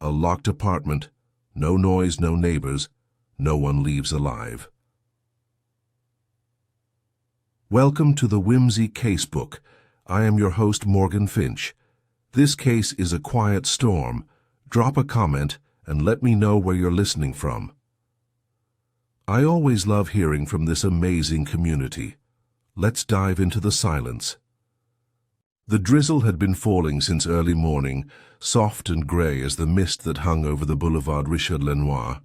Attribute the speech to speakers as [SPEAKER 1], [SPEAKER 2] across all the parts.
[SPEAKER 1] A locked apartment, no noise, no neighbors, no one leaves alive. Welcome to the Whimsy Casebook. I am your host, Morgan Finch. This case is a quiet storm. Drop a comment and let me know where you're listening from. I always love hearing from this amazing community. Let's dive into the silence. The drizzle had been falling since early morning, soft and grey as the mist that hung over the boulevard Richard-Lenoir.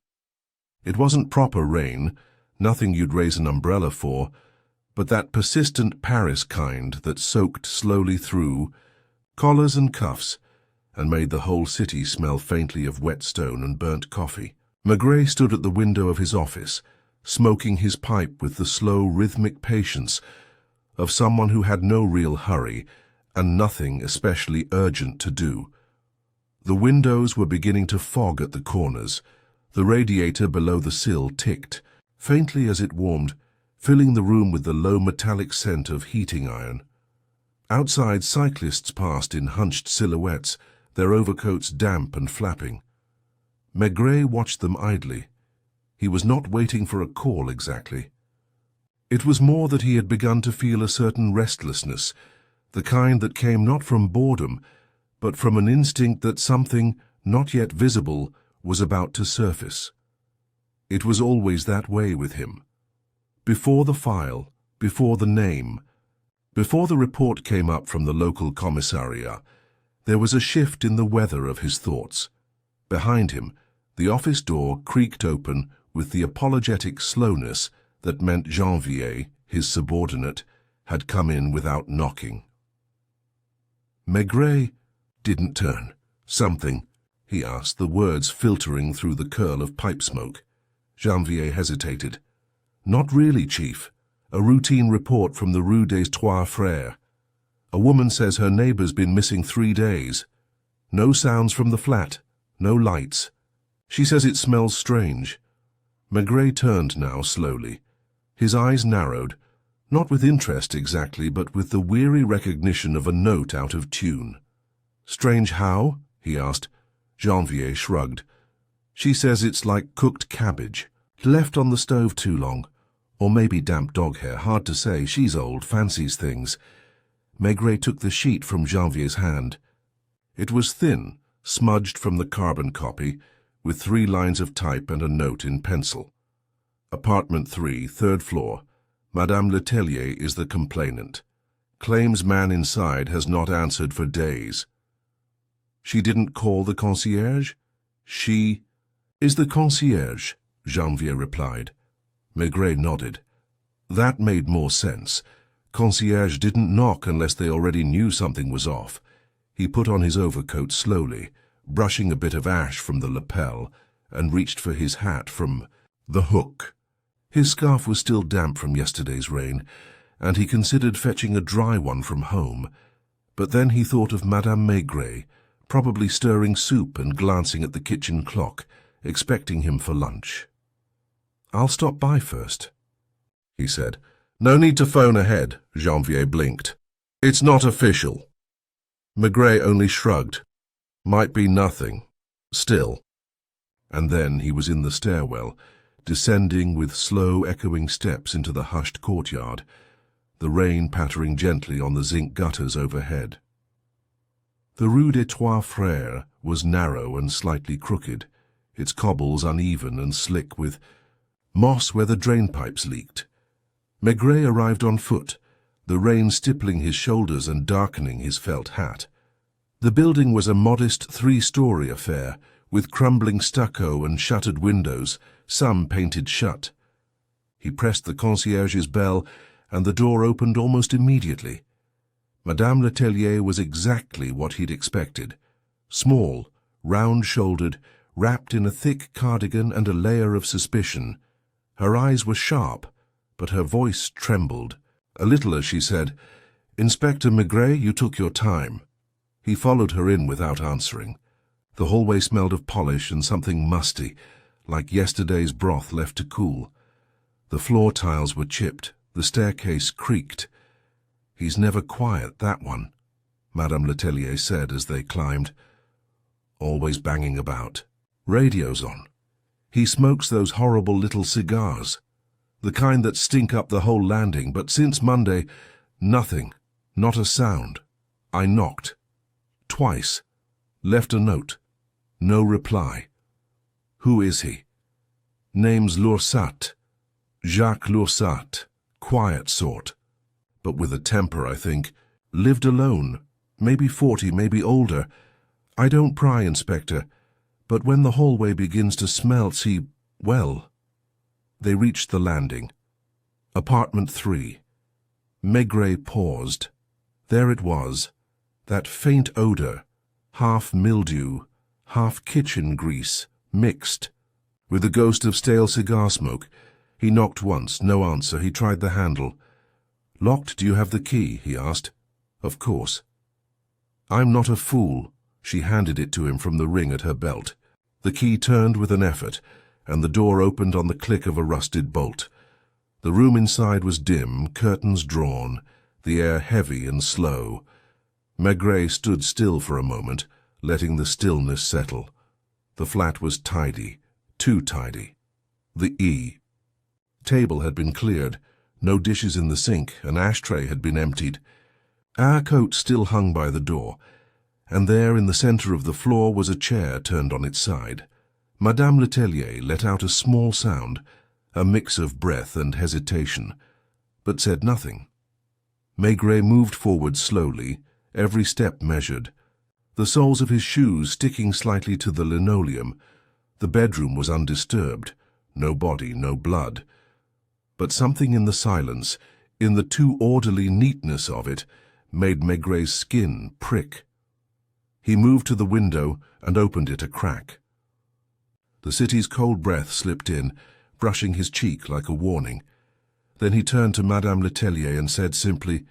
[SPEAKER 1] It wasn't proper rain, nothing you'd raise an umbrella for, but that persistent Paris kind that soaked slowly through, collars and cuffs, and made the whole city smell faintly of whetstone and burnt coffee. Maigret stood at the window of his office, smoking his pipe with the slow, rhythmic patience of someone who had no real hurry and nothing especially urgent to do. The windows were beginning to fog at the corners. The radiator below the sill ticked, faintly as it warmed, filling the room with the low metallic scent of heating iron. Outside, cyclists passed in hunched silhouettes, their overcoats damp and flapping. Maigret watched them idly. He was not waiting for a call exactly. It was more that he had begun to feel a certain restlessness, the kind that came not from boredom, but from an instinct that something, not yet visible, was about to surface. It was always that way with him. Before the file, before the name, before the report came up from the local commissariat, there was a shift in the weather of his thoughts. Behind him, the office door creaked open with the apologetic slowness that meant Janvier, his subordinate, had come in without knocking. Maigret didn't turn. Something, he asked, the words filtering through the curl of pipe smoke. Janvier hesitated. Not really, Chief. A routine report from the Rue des Trois Frères. A woman says her neighbor's been missing 3 days. No sounds from the flat, no lights. She says it smells strange. Maigret turned now slowly. His eyes narrowed, not with interest exactly, but with the weary recognition of a note out of tune. Strange how? He asked. Janvier shrugged. She says it's like cooked cabbage, left on the stove too long. Or maybe damp dog hair, hard to say. She's old, fancies things. Maigret took the sheet from Janvier's hand. It was thin, smudged from the carbon copy, with 3 lines of type and a note in pencil. Apartment 3, 3rd floor. Madame Letellier is the complainant. Claims man inside has not answered for days. She didn't call the concierge? She is the concierge, Janvier replied. Maigret nodded. That made more sense. Concierge didn't knock unless they already knew something was off. He put on his overcoat slowly, brushing a bit of ash from the lapel, and reached for his hat from the hook. His scarf was still damp from yesterday's rain, and he considered fetching a dry one from home. But then he thought of Madame Maigret, probably stirring soup and glancing at the kitchen clock, expecting him for lunch. I'll stop by first, he said. No need to phone ahead, Janvier blinked. It's not official. Maigret only shrugged. Might be nothing. Still. And then he was in the stairwell, descending with slow echoing steps into the hushed courtyard, the rain pattering gently on the zinc gutters overhead. The Rue des Trois Frères was narrow and slightly crooked, its cobbles uneven and slick with moss where the drainpipes leaked. Maigret arrived on foot, the rain stippling his shoulders and darkening his felt hat. The building was a modest 3-story affair, with crumbling stucco and shuttered windows, some painted shut. He pressed the concierge's bell, and the door opened almost immediately. Madame Letellier was exactly what he'd expected. Small, round-shouldered, wrapped in a thick cardigan and a layer of suspicion. Her eyes were sharp, but her voice trembled, a little as she said, "Inspector Maigret, you took your time." He followed her in without answering. The hallway smelled of polish and something musty, like yesterday's broth left to cool. The floor tiles were chipped, the staircase creaked. "He's never quiet, that one," Madame Letellier said as they climbed. always banging about. Radio's on. He smokes those horrible little cigars, the kind that stink up the whole landing, but since Monday, nothing, not a sound. I knocked. Twice. Left a note. No reply. Who is he? Name's L'Oursat. Jacques L'Oursat. Quiet sort. But with a temper, I think. Lived alone. Maybe 40, maybe older. I don't pry, Inspector. But when the hallway begins to smell, well. They reached the landing. Apartment 3. Maigret paused. There it was. That faint odor. Half mildew, half kitchen grease, mixed. With the ghost of stale cigar smoke. He knocked once, no answer. He tried the handle. Locked, do you have the key? He asked. Of course. I'm not a fool. She handed it to him from the ring at her belt. The key turned with an effort, and the door opened on the click of a rusted bolt. The room inside was dim, curtains drawn, the air heavy and slow. Maigret stood still for a moment, letting the stillness settle. The flat was tidy, too tidy. The table had been cleared, no dishes in the sink, an ashtray had been emptied. Our coat still hung by the door, and there in the centre of the floor was a chair turned on its side. Madame Letellier let out a small sound, a mix of breath and hesitation, but said nothing. Maigret moved forward slowly, every step measured, the soles of his shoes sticking slightly to the linoleum. The bedroom was undisturbed, no body, no blood. But something in the silence, in the too orderly neatness of it, made Maigret's skin prick. He moved to the window and opened it a crack. The city's cold breath slipped in, brushing his cheek like a warning. Then he turned to Madame Letellier and said simply,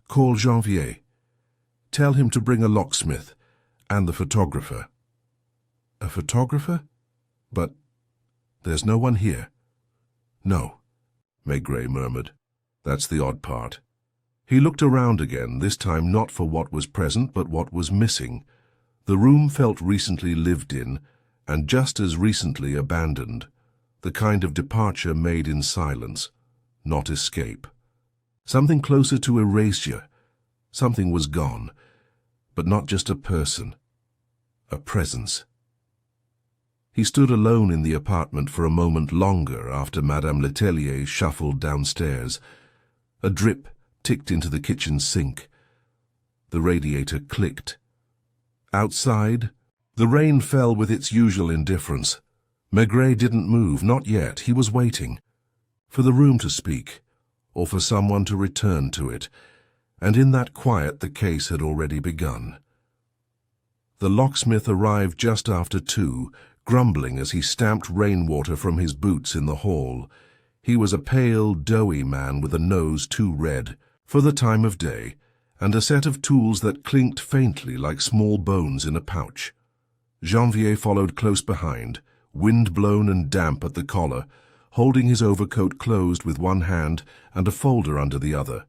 [SPEAKER 1] "Call Janvier. Tell him to bring a locksmith and the photographer." "A photographer? But there's no one here." "No," Maigret murmured. "That's the odd part." He looked around again, this time not for what was present but what was missing. The room felt recently lived in, and just as recently abandoned, the kind of departure made in silence, not escape. Something closer to erasure. Something was gone, but not just a person, a presence. He stood alone in the apartment for a moment longer after Madame Letellier shuffled downstairs. A drip ticked into the kitchen sink. The radiator clicked. Outside, the rain fell with its usual indifference. Maigret didn't move, not yet. He was waiting for the room to speak, or for someone to return to it, and in that quiet the case had already begun. The locksmith arrived just after 2, grumbling as he stamped rainwater from his boots in the hall. He was a pale, doughy man with a nose too red for the time of day, and a set of tools that clinked faintly like small bones in a pouch. Janvier followed close behind, wind-blown and damp at the collar, holding his overcoat closed with one hand and a folder under the other.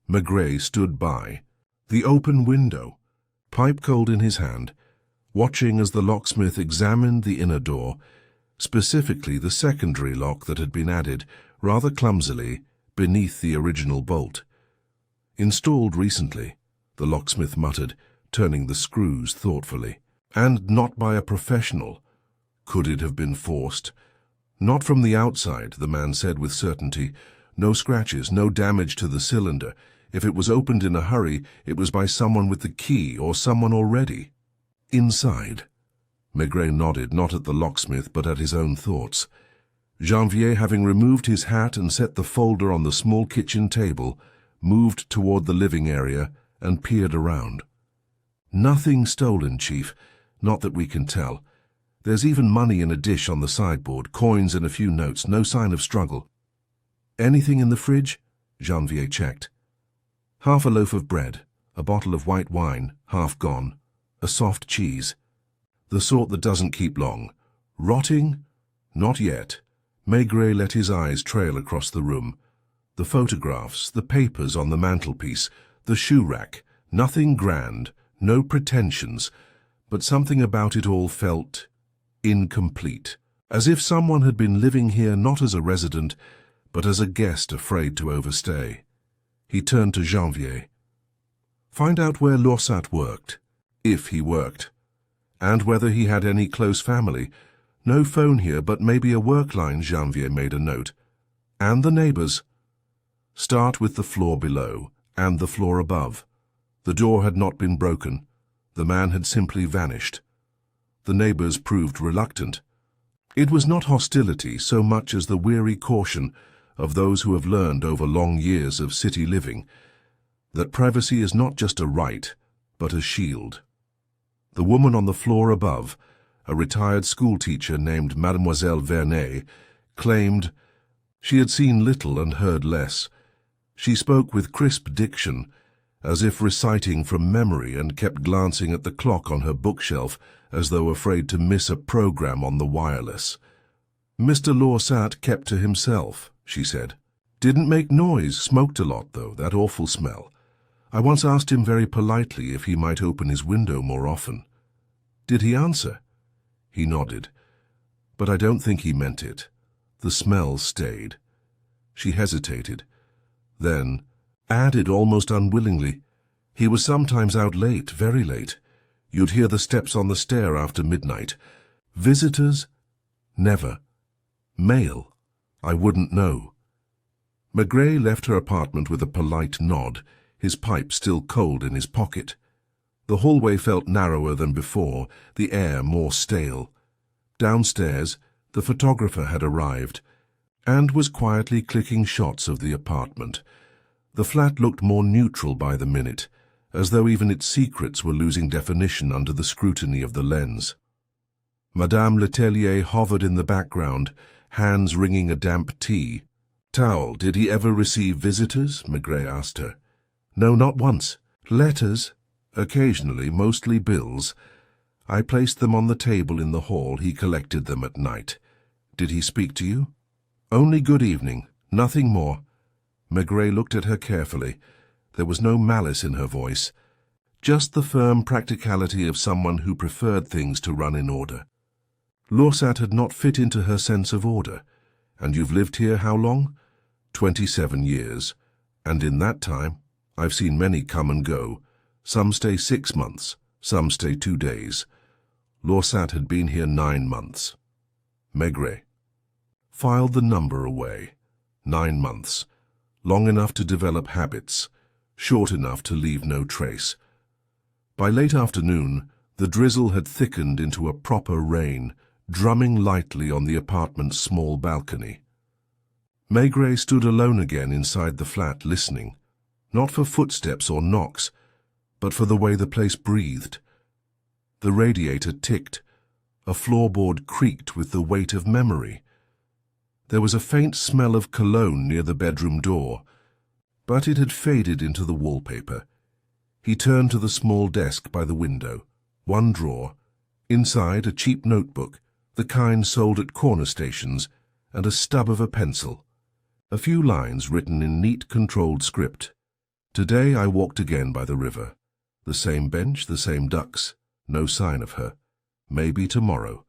[SPEAKER 1] Maigret stood by, the open window, pipe cold in his hand, watching as the locksmith examined the inner door, specifically the secondary lock that had been added, rather clumsily, beneath the original bolt. "Installed recently," the locksmith muttered, turning the screws thoughtfully. "And not by a professional. Could it have been forced?" "Not from the outside," the man said with certainty. "No scratches, no damage to the cylinder. If it was opened in a hurry, it was by someone with the key or someone already." "Inside?" Maigret nodded, not at the locksmith, but at his own thoughts. Janvier, having removed his hat and set the folder on the small kitchen table, moved toward the living area and peered around. "Nothing stolen, Chief. Not that we can tell. There's even money in a dish on the sideboard, coins and a few notes, no sign of struggle." "Anything in the fridge?" Janvier checked. "Half a loaf of bread, a bottle of white wine, half gone, a soft cheese. The sort that doesn't keep long. Rotting? Not yet." Maigret let his eyes trail across the room. The photographs, the papers on the mantelpiece, the shoe rack, nothing grand, no pretensions, but something about it all felt incomplete, as if someone had been living here not as a resident, but as a guest afraid to overstay. He turned to Janvier. Find out where Laursat worked, if he worked, and whether he had any close family. No phone here, but maybe a work line, Janvier made a note. And the neighbors. Start with the floor below and the floor above. The door had not been broken. The man had simply vanished. The neighbors proved reluctant. It was not hostility so much as the weary caution of those who have learned over long years of city living that privacy is not just a right, but a shield. The woman on the floor above, a retired schoolteacher named Mademoiselle Vernet, claimed she had seen little and heard less. She spoke with crisp diction, as if reciting from memory, and kept glancing at the clock on her bookshelf as though afraid to miss a program on the wireless. Mr. Laursat kept to himself, she said. Didn't make noise, smoked a lot though, that awful smell. I once asked him very politely if he might open his window more often. Did he answer? He nodded. But I don't think he meant it. The smell stayed. She hesitated. Then added almost unwillingly, he was sometimes out late, very late. You'd hear the steps on the stair after midnight. Visitors? Never. Mail? I wouldn't know. Maigret left her apartment with a polite nod, his pipe still cold in his pocket. The hallway felt narrower than before, the air more stale. Downstairs, the photographer had arrived, and was quietly clicking shots of the apartment. The flat looked more neutral by the minute, as though even its secrets were losing definition under the scrutiny of the lens. Madame Letellier hovered in the background, hands wringing a damp tea. Towel, did he ever receive visitors? Maigret asked her. No, not once. Letters? Occasionally, mostly bills. I placed them on the table in the hall. He collected them at night. Did he speak to you? Only good evening, nothing more. Maigret looked at her carefully. There was no malice in her voice, just the firm practicality of someone who preferred things to run in order. Laursat had not fit into her sense of order. And you've lived here how long? 27 years. And in that time, I've seen many come and go. Some stay 6 months, some stay 2 days. Laursat had been here 9 months. Maigret filed the number away. 9 months. Long enough to develop habits, short enough to leave no trace. By late afternoon, the drizzle had thickened into a proper rain, drumming lightly on the apartment's small balcony. Maigret stood alone again inside the flat, listening, not for footsteps or knocks, but for the way the place breathed. The radiator ticked. A floorboard creaked with the weight of memory. There was a faint smell of cologne near the bedroom door, but it had faded into the wallpaper. He turned to the small desk by the window. One drawer. Inside, a cheap notebook, the kind sold at corner stations, and a stub of a pencil. A few lines written in neat, controlled script. Today I walked again by the river. The same bench, the same ducks. No sign of her. Maybe tomorrow.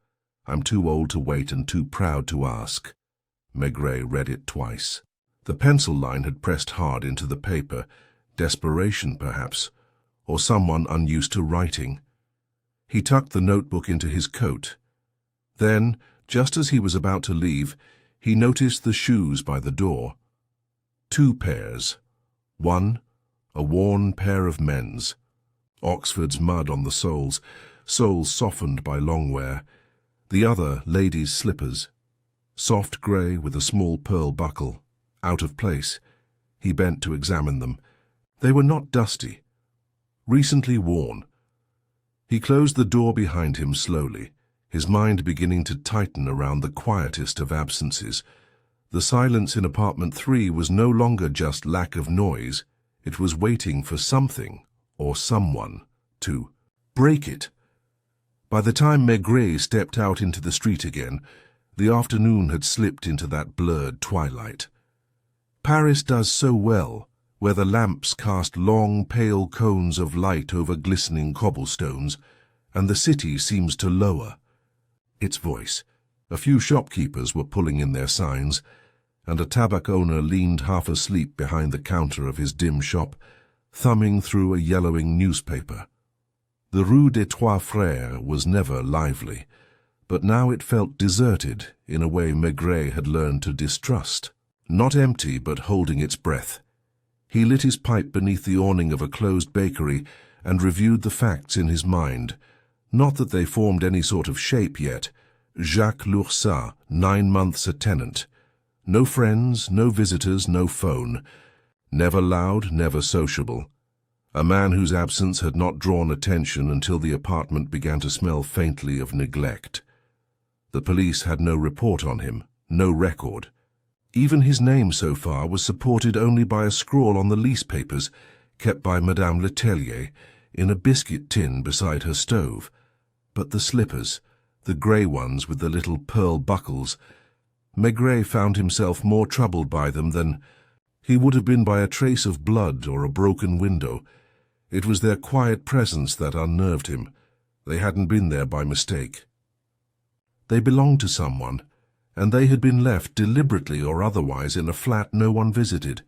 [SPEAKER 1] I'm too old to wait and too proud to ask. Maigret read it twice. The pencil line had pressed hard into the paper. Desperation, perhaps, or someone unused to writing. He tucked the notebook into his coat. Then, just as he was about to leave, he noticed the shoes by the door. 2 pairs. One, a worn pair of men's. Oxford's mud on the soles softened by long wear. The other, ladies' slippers. Soft grey with a small pearl buckle. Out of place. He bent to examine them. They were not dusty. Recently worn. He closed the door behind him slowly, his mind beginning to tighten around the quietest of absences. The silence in apartment 3 was no longer just lack of noise. It was waiting for something or someone to break it. By the time Maigret stepped out into the street again, the afternoon had slipped into that blurred twilight. Paris does so well, where the lamps cast long, pale cones of light over glistening cobblestones, and the city seems to lower. Its voice. A few shopkeepers were pulling in their signs, and a tabac owner leaned half asleep behind the counter of his dim shop, thumbing through a yellowing newspaper. The Rue des Trois Frères was never lively, but now it felt deserted in a way Maigret had learned to distrust. Not empty, but holding its breath. He lit his pipe beneath the awning of a closed bakery and reviewed the facts in his mind. Not that they formed any sort of shape yet. Jacques L'Oursat, 9 months a tenant. No friends, no visitors, no phone. Never loud, never sociable. A man whose absence had not drawn attention until the apartment began to smell faintly of neglect. The police had no report on him, no record. Even his name so far was supported only by a scrawl on the lease papers kept by Madame Letellier in a biscuit tin beside her stove. But the slippers, the grey ones with the little pearl buckles, Maigret found himself more troubled by them than he would have been by a trace of blood or a broken window. It was their quiet presence that unnerved him. They hadn't been there by mistake. They belonged to someone, and they had been left deliberately or otherwise in a flat no one visited.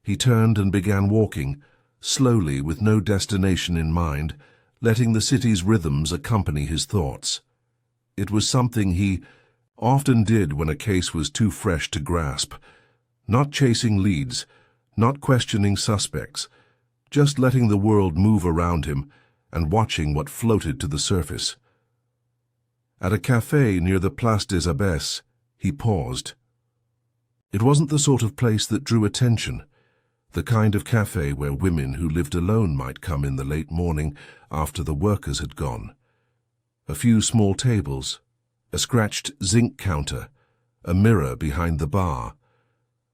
[SPEAKER 1] He turned and began walking, slowly with no destination in mind, letting the city's rhythms accompany his thoughts. It was something he often did when a case was too fresh to grasp, not chasing leads, not questioning suspects, just letting the world move around him and watching what floated to the surface. At a café near the Place des Abbesses, he paused. It wasn't the sort of place that drew attention, the kind of café where women who lived alone might come in the late morning after the workers had gone. A few small tables, a scratched zinc counter, a mirror behind the bar.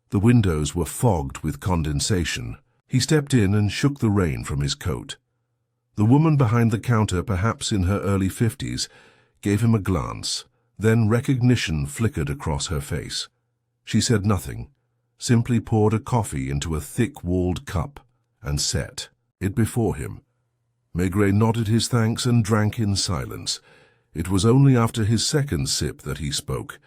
[SPEAKER 1] The windows were fogged with condensation. He stepped in and shook the rain from his coat. The woman behind the counter, perhaps in her early 50s, gave him a glance, then recognition flickered across her face. She said nothing, simply poured a coffee into a thick-walled cup and set it before him. Maigret nodded his thanks and drank in silence. It was only after his second sip that he spoke.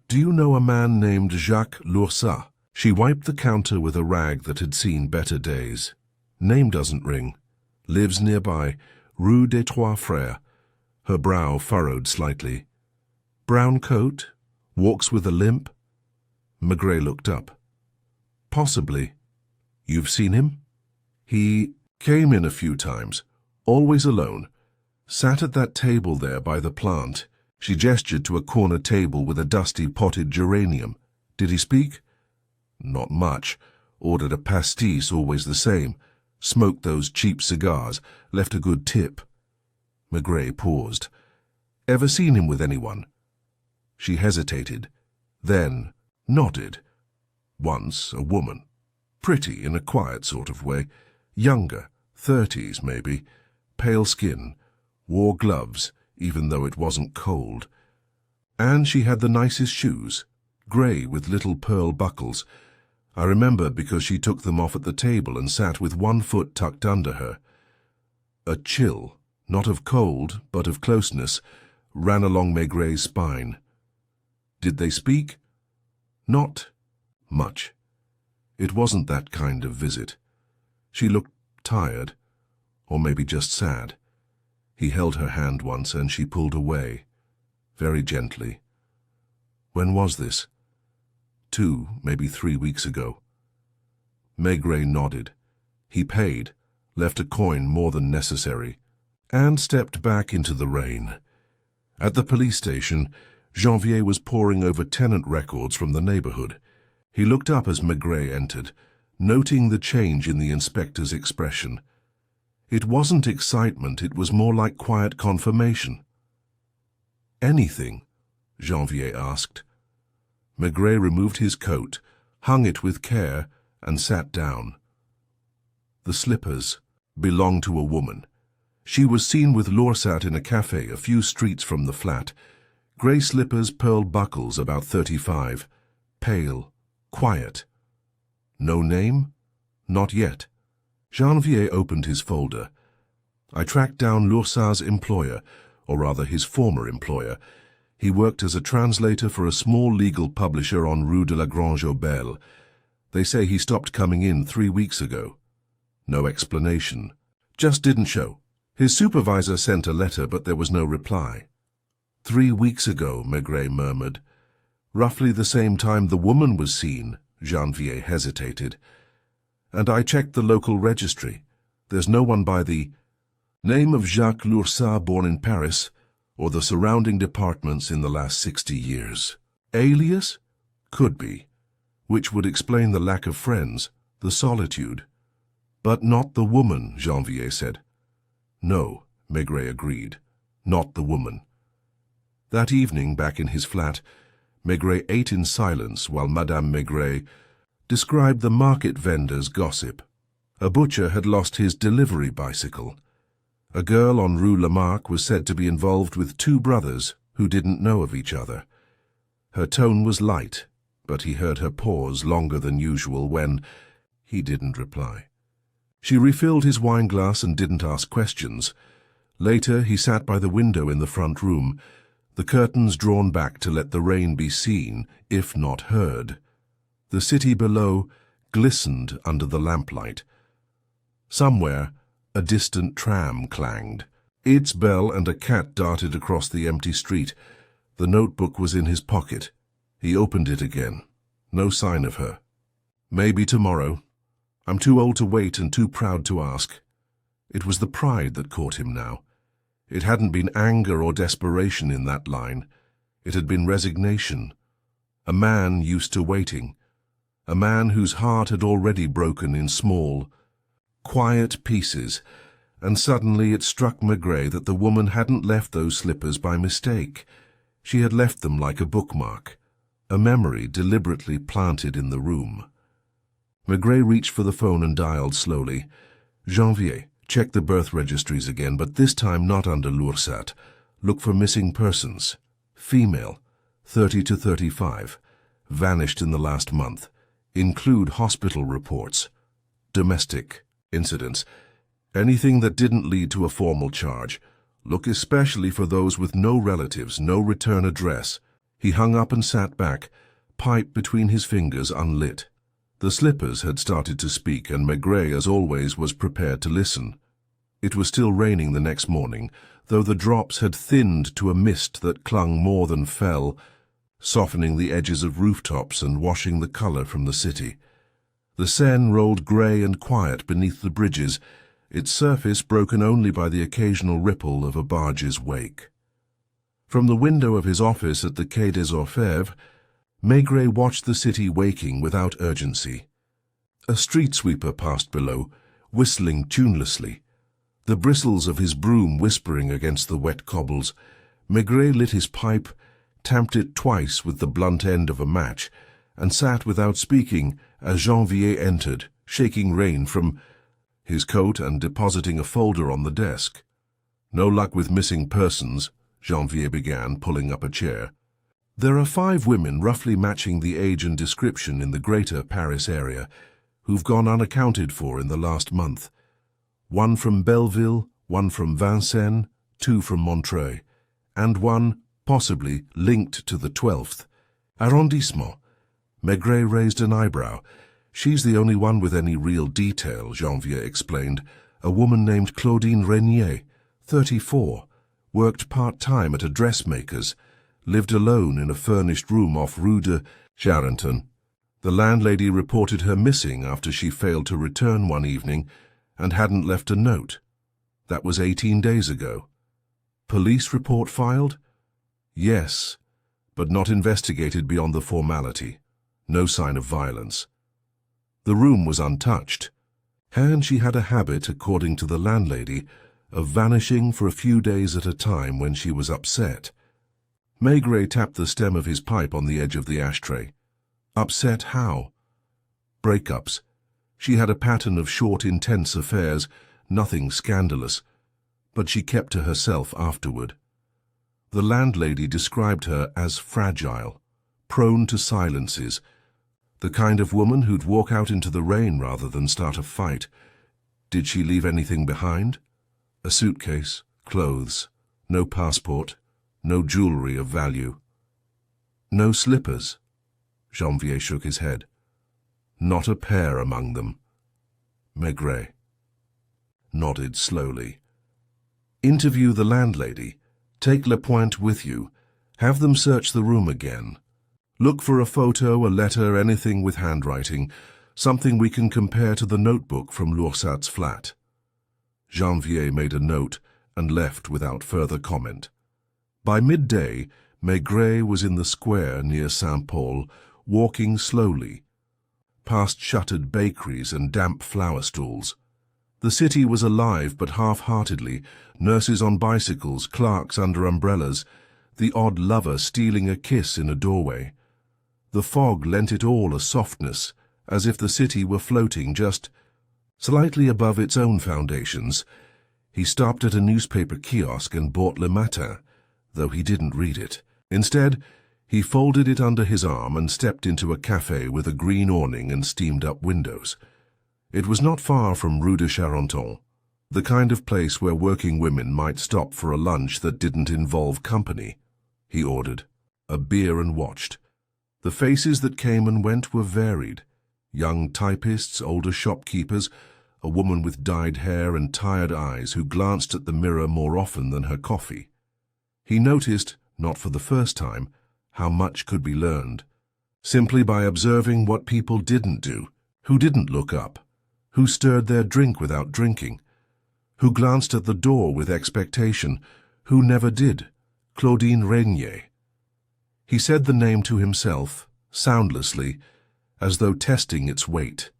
[SPEAKER 1] "Do you know a man named Jacques L'Oursat?" She wiped the counter with a rag that had seen better days. "Name doesn't ring. Lives nearby, Rue des Trois Frères." Her brow furrowed slightly. "Brown coat? Walks with a limp?" Maigret looked up. "Possibly. You've seen him?" "He came in a few times, always alone. Sat at that table there by the plant." She gestured to a corner table with a dusty potted geranium. "Did he speak?" "Not much. Ordered a pastis, always the same. Smoked those cheap cigars. Left a good tip." Maigret paused. "Ever seen him with anyone?" She hesitated, then nodded. "Once, a woman. Pretty in a quiet sort of way. Younger, 30s maybe. Pale skin. Wore gloves, even though it wasn't cold. And she had the nicest shoes, grey with little pearl buckles. I remember because she took them off at the table and sat with one foot tucked under her. A chill, not of cold, but of closeness, ran along Maigret's spine. Did they speak? Not much. It wasn't that kind of visit. She looked tired, or maybe just sad. He held her hand once and she pulled away, very gently. When was this? 2, maybe 3 weeks ago. Maigret nodded. He paid, left a coin more than necessary, and stepped back into the rain. At the police station, Janvier was poring over tenant records from the neighborhood. He looked up as Maigret entered, noting the change in the inspector's expression. It wasn't excitement, it was more like quiet confirmation. "Anything?" Janvier asked. Maigret removed his coat, hung it with care, and sat down. The slippers belonged to a woman. She was seen with L'Oursat in a café a few streets from the flat. Grey slippers, pearl buckles, about 35. Pale, quiet. No name? Not yet. Janvier opened his folder. I tracked down Lursa's employer, or rather his former employer. He worked as a translator for a small legal publisher on Rue de la Grange aux Belles. They say he stopped coming in 3 weeks ago. No explanation. Just didn't show. His supervisor sent a letter, but there was no reply. 3 weeks ago, Maigret murmured. Roughly the same time the woman was seen, Janvier hesitated. And I checked the local registry. There's no one by the name of Jacques Lursa born in Paris, or the surrounding departments in the last 60 years. Alias? Could be. Which would explain the lack of friends, the solitude. But not the woman, Janvier said. No, Maigret agreed. Not the woman. That evening, back in his flat, Maigret ate in silence while Madame Maigret described the market vendor's gossip. A butcher had lost his delivery bicycle. A girl on Rue Lamarck was said to be involved with 2 brothers who didn't know of each other. Her tone was light, but he heard her pause longer than usual when he didn't reply. She refilled his wineglass and didn't ask questions. Later, he sat by the window in the front room, the curtains drawn back to let the rain be seen, if not heard. The city below glistened under the lamplight. Somewhere, a distant tram clanged. Its bell and a cat darted across the empty street. The notebook was in his pocket. He opened it again. No sign of her. Maybe tomorrow. I'm too old to wait and too proud to ask. It was the pride that caught him now. It hadn't been anger or desperation in that line. It had been resignation. A man used to waiting. A man whose heart had already broken in small, quiet pieces, and suddenly it struck Maigret that the woman hadn't left those slippers by mistake. She had left them like a bookmark, a memory deliberately planted in the room. Maigret reached for the phone and dialed slowly. Janvier, check the birth registries again, but this time not under Lursat. Look for missing persons. Female, 30 to 35. Vanished in the last month. Include hospital reports. Domestic incidents. Anything that didn't lead to a formal charge. Look especially for those with no relatives, no return address. He hung up and sat back, pipe between his fingers unlit. The slippers had started to speak, and Maigret, as always, was prepared to listen. It was still raining the next morning, though the drops had thinned to a mist that clung more than fell, softening the edges of rooftops and washing the color from the city. The Seine rolled grey and quiet beneath the bridges, its surface broken only by the occasional ripple of a barge's wake. From the window of his office at the Quai des Orfèvres, Maigret watched the city waking without urgency. A street sweeper passed below, whistling tunelessly. The bristles of his broom whispering against the wet cobbles. Maigret lit his pipe, tamped it twice with the blunt end of a match, and sat without speaking as Janvier entered, shaking rain from his coat and depositing a folder on the desk. No luck with missing persons, Janvier began, pulling up a chair. There are 5 women roughly matching the age and description in the greater Paris area who've gone unaccounted for in the last month. 1 from Belleville, 1 from Vincennes, 2 from Montreuil, and 1 possibly linked to the 12th arrondissement. Maigret raised an eyebrow. She's the only one with any real detail, Janvier explained. A woman named Claudine Régnier, 34, worked part-time at a dressmaker's, lived alone in a furnished room off Rue de Charenton. The landlady reported her missing after she failed to return one evening and hadn't left a note. That was 18 days ago. Police report filed? Yes, but not investigated beyond the formality. No sign of violence. The room was untouched, and she had a habit, according to the landlady, of vanishing for a few days at a time when she was upset. Maigret tapped the stem of his pipe on the edge of the ashtray. Upset how? Breakups. She had a pattern of short, intense affairs, nothing scandalous, but she kept to herself afterward. The landlady described her as fragile, prone to silences, the kind of woman who'd walk out into the rain rather than start a fight. Did she leave anything behind? A suitcase, clothes, no passport, no jewelry of value. No slippers. Janvier shook his head. Not a pair among them. Maigret nodded slowly. Interview the landlady. Take Lapointe with you. Have them search the room again. Look for a photo, a letter, anything with handwriting, something we can compare to the notebook from L'Oursat's flat. Janvier made a note and left without further comment. By midday, Maigret was in the square near Saint-Paul, walking slowly, past shuttered bakeries and damp flower stalls. The city was alive but half-heartedly, nurses on bicycles, clerks under umbrellas, the odd lover stealing a kiss in a doorway. The fog lent it all a softness, as if the city were floating just slightly above its own foundations. He stopped at a newspaper kiosk and bought Le Matin, though he didn't read it. Instead, he folded it under his arm and stepped into a café with a green awning and steamed-up windows. It was not far from Rue de Charenton, the kind of place where working women might stop for a lunch that didn't involve company. He ordered a beer and watched. The faces that came and went were varied. Young typists, older shopkeepers, a woman with dyed hair and tired eyes who glanced at the mirror more often than her coffee. He noticed, not for the first time, how much could be learned, simply by observing what people didn't do, who didn't look up, who stirred their drink without drinking, who glanced at the door with expectation, who never did. Claudine Régnier. He said the name to himself, soundlessly, as though testing its weight.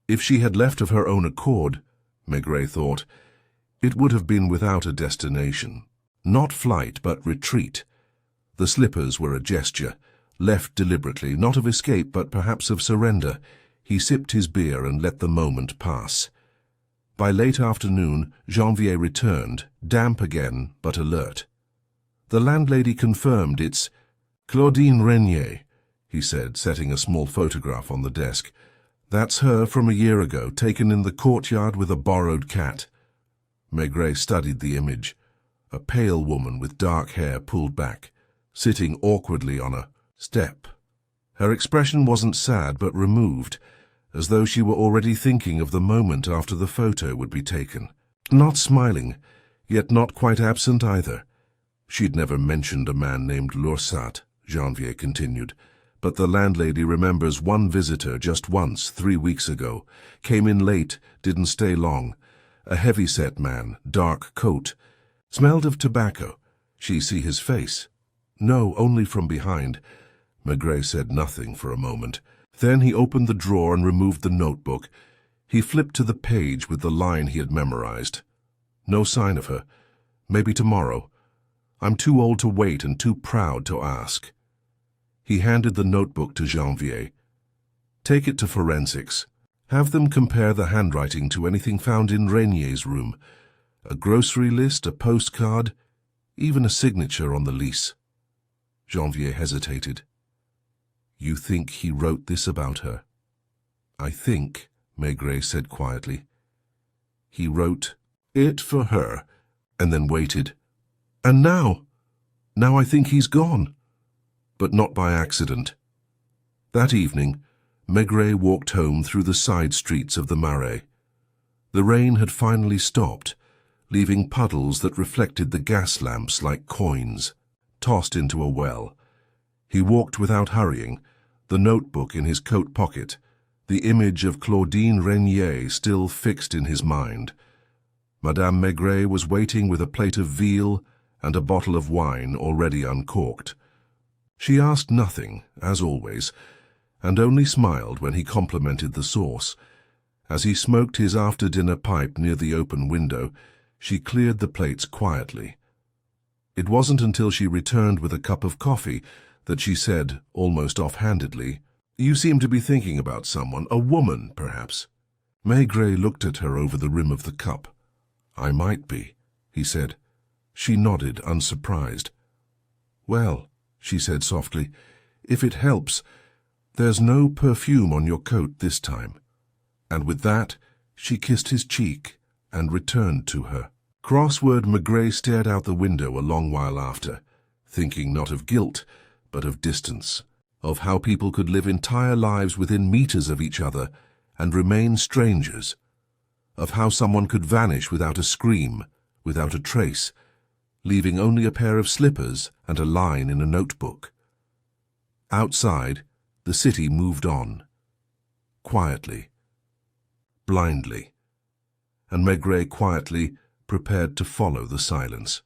[SPEAKER 1] If she had left of her own accord, Maigret thought, it would have been without a destination. Not flight, but retreat. The slippers were a gesture, left deliberately, not of escape, but perhaps of surrender. He sipped his beer and let the moment pass. By late afternoon, Janvier returned, damp again, but alert. The landlady confirmed it's Claudine Régnier, he said, setting a small photograph on the desk. That's her from a year ago, taken in the courtyard with a borrowed cat. Maigret studied the image. A pale woman with dark hair pulled back, sitting awkwardly on a step. Her expression wasn't sad but removed, as though she were already thinking of the moment after the photo would be taken. Not smiling, yet not quite absent either. She'd never mentioned a man named L'Oursat, Janvier continued, but the landlady remembers one visitor just once, 3 weeks ago. Came in late, didn't stay long. A heavy-set man, dark coat. Smelled of tobacco. She see his face? No, only from behind. Maigret said nothing for a moment. Then he opened the drawer and removed the notebook. He flipped to the page with the line he had memorized. No sign of her. Maybe tomorrow. I'm too old to wait and too proud to ask. He handed the notebook to Janvier. Take it to forensics. Have them compare the handwriting to anything found in Régnier's room. A grocery list, a postcard, even a signature on the lease. Janvier hesitated. You think he wrote this about her? I think, Maigret said quietly. He wrote it for her, and then waited. And now I think he's gone. But not by accident. That evening, Maigret walked home through the side streets of the Marais. The rain had finally stopped, leaving puddles that reflected the gas lamps like coins, tossed into a well. He walked without hurrying, the notebook in his coat pocket, the image of Claudine Régnier still fixed in his mind. Madame Maigret was waiting with a plate of veal and a bottle of wine already uncorked. She asked nothing, as always, and only smiled when he complimented the sauce. As he smoked his after-dinner pipe near the open window, she cleared the plates quietly. It wasn't until she returned with a cup of coffee that she said, almost offhandedly, "You seem to be thinking about someone, a woman, perhaps." Maigret looked at her over the rim of the cup. "I might be," he said. She nodded, unsurprised. "Well," she said softly, "if it helps, there's no perfume on your coat this time." And with that, she kissed his cheek and returned to her. Crossword Maigret stared out the window a long while after, thinking not of guilt, but of distance, of how people could live entire lives within meters of each other and remain strangers, of how someone could vanish without a scream, without a trace, leaving only a pair of slippers and a line in a notebook. Outside, the city moved on, quietly, blindly, and Maigret quietly prepared to follow the silence.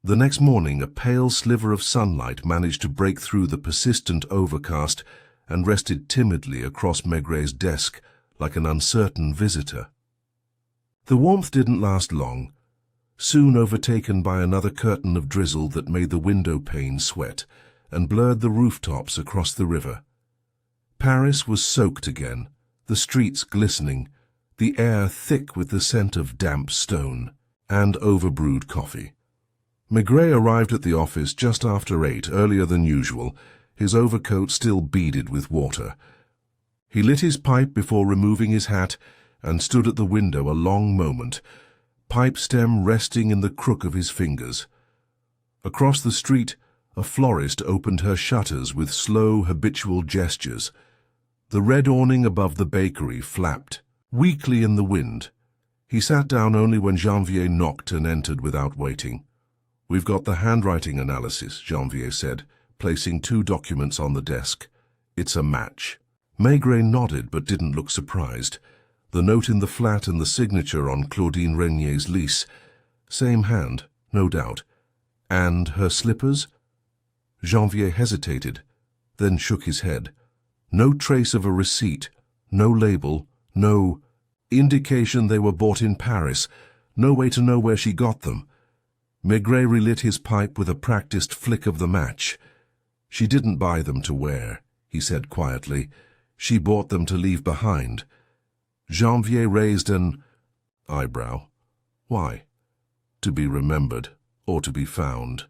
[SPEAKER 1] The next morning, a pale sliver of sunlight managed to break through the persistent overcast and rested timidly across Maigret's desk like an uncertain visitor. The warmth didn't last long, soon overtaken by another curtain of drizzle that made the window pane sweat and blurred the rooftops across the river. Paris was soaked again, the streets glistening, the air thick with the scent of damp stone and overbrewed coffee. Maigret arrived at the office just after 8, earlier than usual, his overcoat still beaded with water. He lit his pipe before removing his hat and stood at the window a long moment, pipe stem resting in the crook of his fingers. Across the street, a florist opened her shutters with slow, habitual gestures. The red awning above the bakery flapped weakly in the wind. He sat down only when Janvier knocked and entered without waiting. "We've got the handwriting analysis," Janvier said, placing 2 documents on the desk. "It's a match." Maigret nodded but didn't look surprised. The note in the flat and the signature on Claudine Regnier's lease. Same hand, no doubt. And her slippers? Janvier hesitated, then shook his head. No trace of a receipt, no label, no indication they were bought in Paris, no way to know where she got them. Maigret relit his pipe with a practiced flick of the match. "She didn't buy them to wear," he said quietly. "She bought them to leave behind." Janvier raised an eyebrow. "Why?" "To be remembered, or to be found."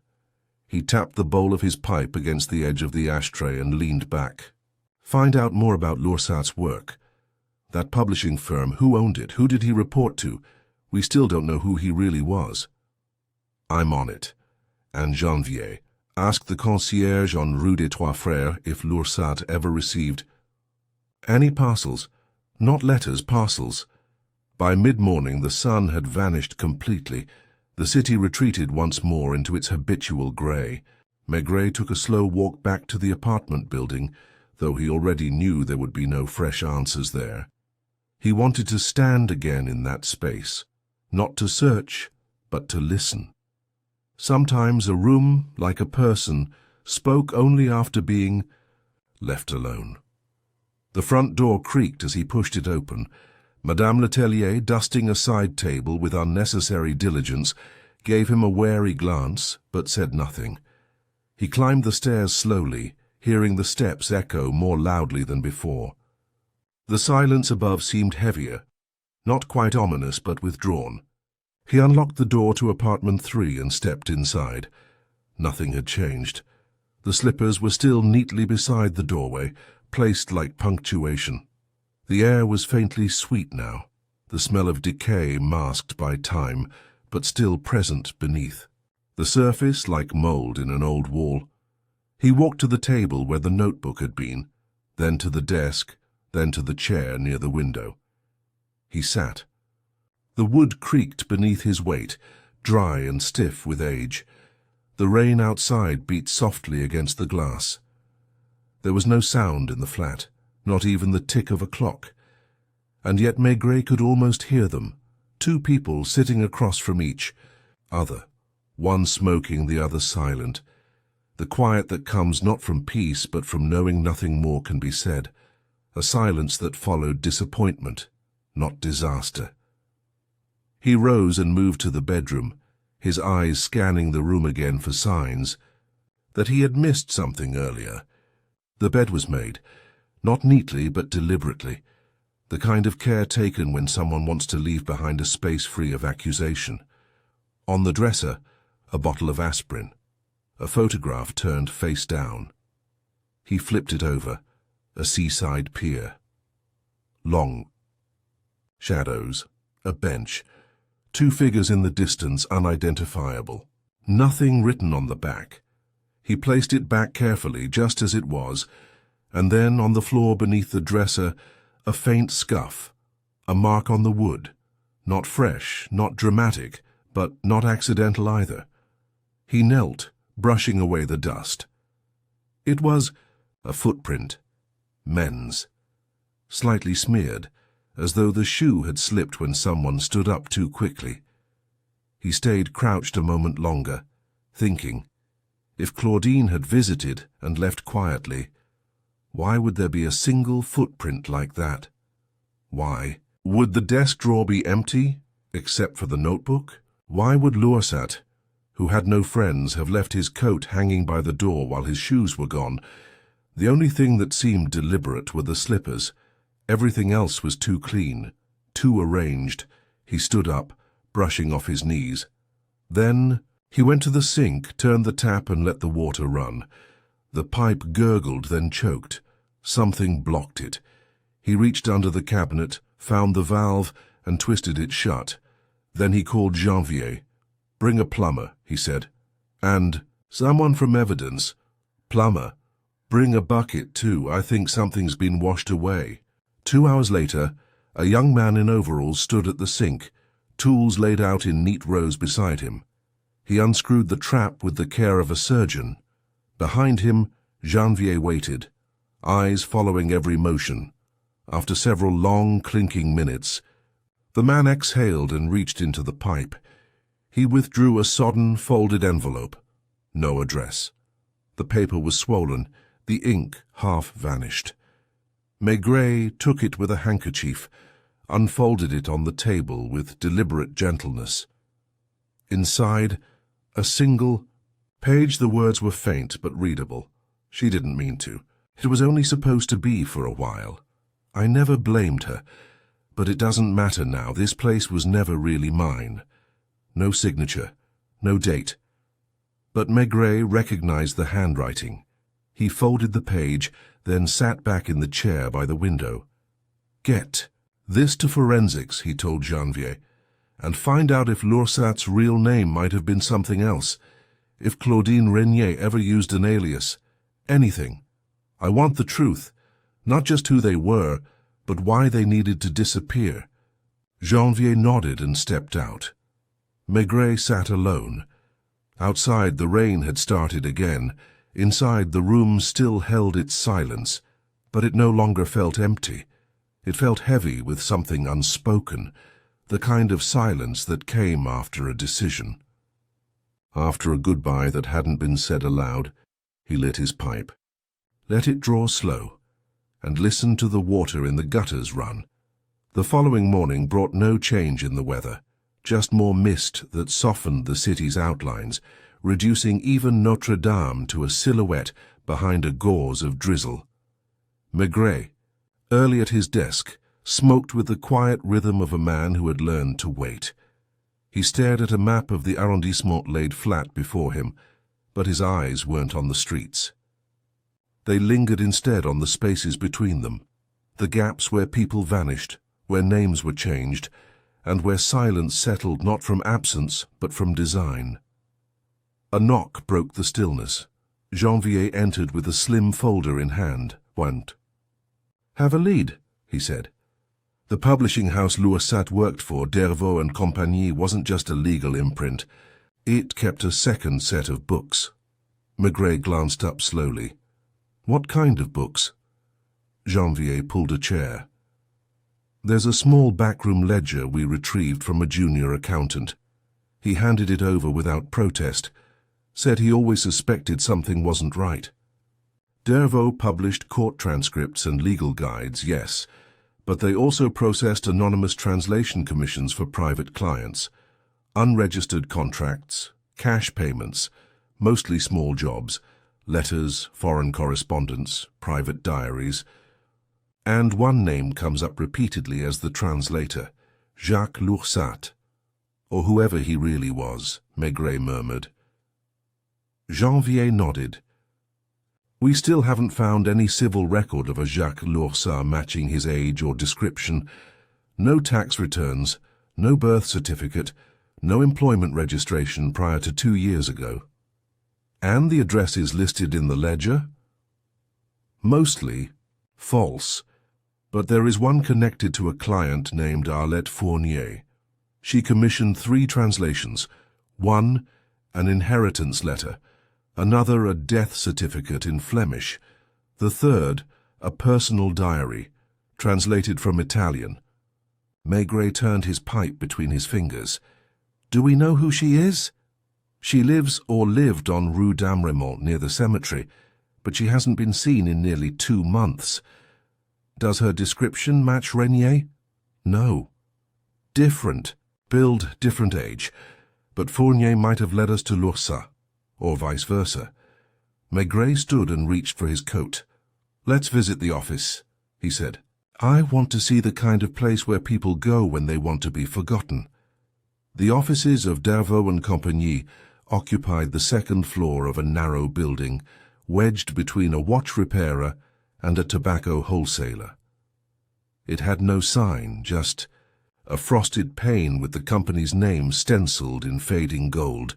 [SPEAKER 1] He tapped the bowl of his pipe against the edge of the ashtray and leaned back. "Find out more about Laursat's work. That publishing firm, who owned it? Who did he report to? We still don't know who he really was." "I'm on it." And Janvier, "Ask the concierge on Rue des Trois Frères if Laursat ever received any parcels. Not letters, parcels." By mid-morning the sun had vanished completely. The city retreated once more into its habitual grey. Maigret took a slow walk back to the apartment building, though he already knew there would be no fresh answers there. He wanted to stand again in that space, not to search, but to listen. Sometimes a room, like a person, spoke only after being left alone. The front door creaked as he pushed it open. Madame Letellier, dusting a side table with unnecessary diligence, gave him a wary glance, but said nothing. He climbed the stairs slowly, hearing the steps echo more loudly than before. The silence above seemed heavier, not quite ominous, but withdrawn. He unlocked the door to apartment 3 and stepped inside. Nothing had changed. The slippers were still neatly beside the doorway, placed like punctuation. The air was faintly sweet now, the smell of decay masked by time, but still present beneath. The surface like mold in an old wall. He walked to the table where the notebook had been, then to the desk, then to the chair near the window. He sat. The wood creaked beneath his weight, dry and stiff with age. The rain outside beat softly against the glass. There was no sound in the flat, not even the tick of a clock. And yet Maigret could almost hear them, 2 people sitting across from each other, one smoking, the other silent. The quiet that comes not from peace but from knowing nothing more can be said. A silence that followed disappointment, not disaster. He rose and moved to the bedroom, his eyes scanning the room again for signs that he had missed something earlier. The bed was made, not neatly but deliberately, the kind of care taken when someone wants to leave behind a space free of accusation. On the dresser, a bottle of aspirin, a photograph turned face down. He flipped it over, a seaside pier. Long shadows, a bench, Two figures in the distance, unidentifiable. Nothing written on the back. He placed it back carefully, just as it was, and then on the floor beneath the dresser, a faint scuff, a mark on the wood. Not fresh, not dramatic, but not accidental either. He knelt, brushing away the dust. It was a footprint. Men's. Slightly smeared, as though the shoe had slipped when someone stood up too quickly. He stayed crouched a moment longer, thinking. If Claudine had visited and left quietly, why would there be a single footprint like that? Why? Would the desk drawer be empty, except for the notebook? Why would Lursat, who had no friends, have left his coat hanging by the door while his shoes were gone? The only thing that seemed deliberate were the slippers. Everything else was too clean, too arranged. He stood up, brushing off his knees. Then he went to the sink, turned the tap and let the water run. The pipe gurgled, then choked. Something blocked it. He reached under the cabinet, found the valve, and twisted it shut. Then he called Janvier. "Bring a plumber," he said. "And someone from evidence." "Plumber. Bring a bucket, too. I think something's been washed away." 2 hours later, a young man in overalls stood at the sink, tools laid out in neat rows beside him. He unscrewed the trap with the care of a surgeon. Behind him, Janvier waited, eyes following every motion. After several long, clinking minutes, the man exhaled and reached into the pipe. He withdrew a sodden, folded envelope. No address. The paper was swollen, the ink half vanished. Maigret took it with a handkerchief, unfolded it on the table with deliberate gentleness. Inside, a single page. The words were faint but readable. She didn't mean to. It was only supposed to be for a while. I never blamed her, but it doesn't matter now. This place was never really mine. No signature, no date. But Maigret recognized the handwriting. He folded the page, then sat back in the chair by the window. "Get this to forensics," he told Janvier, "and find out if Lursat's real name might have been something else, if Claudine Renier ever used an alias. Anything. I want the truth, not just who they were, but why they needed to disappear." Janvier nodded and stepped out. Maigret sat alone. Outside, the rain had started again. Inside, the room still held its silence, but it no longer felt empty. It felt heavy with something unspoken, the kind of silence that came after a decision. After a goodbye that hadn't been said aloud, he lit his pipe. Let it draw slow, and listened to the water in the gutters run. The following morning brought no change in the weather, just more mist that softened the city's outlines, reducing even Notre Dame to a silhouette behind a gauze of drizzle. Maigret, early at his desk, smoked with the quiet rhythm of a man who had learned to wait. He stared at a map of the arrondissement laid flat before him, but his eyes weren't on the streets. They lingered instead on the spaces between them, the gaps where people vanished, where names were changed, and where silence settled not from absence but from design. A knock broke the stillness. Janvier entered with a slim folder in hand. "Want?" "Have a lead," he said. The publishing house Lursat worked for, Dervaux and Compagnie, wasn't just a legal imprint. It kept a second set of books. Maigret glanced up slowly. "What kind of books?" Janvier pulled a chair. "There's a small backroom ledger we retrieved from a junior accountant." He handed it over without protest, said he always suspected something wasn't right. Dervaux published court transcripts and legal guides, yes, but they also processed anonymous translation commissions for private clients, unregistered contracts, cash payments, mostly small jobs, letters, foreign correspondence, private diaries. And one name comes up repeatedly as the translator, Jacques Lursat, or whoever he really was, Maigret murmured. Janvier nodded. "We still haven't found any civil record of a Jacques Lursat matching his age or description. No tax returns, No birth certificate, no employment registration prior to 2 years ago. And the addresses listed in the ledger? Mostly false, but there is one connected to a client named Arlette Fournier. She commissioned 3 translations. One, an inheritance letter, another a death certificate in Flemish, the third, a personal diary, translated from Italian. Maigret turned his pipe between his fingers. Do we know who she is? She lives or lived on Rue d'Amremont near the cemetery, but she hasn't been seen in nearly 2 months. Does her description match Renier? No. Different. Build, different age. But Fournier might have led us to Lursa, or vice versa. Maigret stood and reached for his coat. Let's visit the office, he said. I want to see the kind of place where people go when they want to be forgotten. The offices of Dervaux and Compagnie occupied the 2nd floor of a narrow building, wedged between a watch repairer and a tobacco wholesaler. It had no sign, just a frosted pane with the company's name stenciled in fading gold.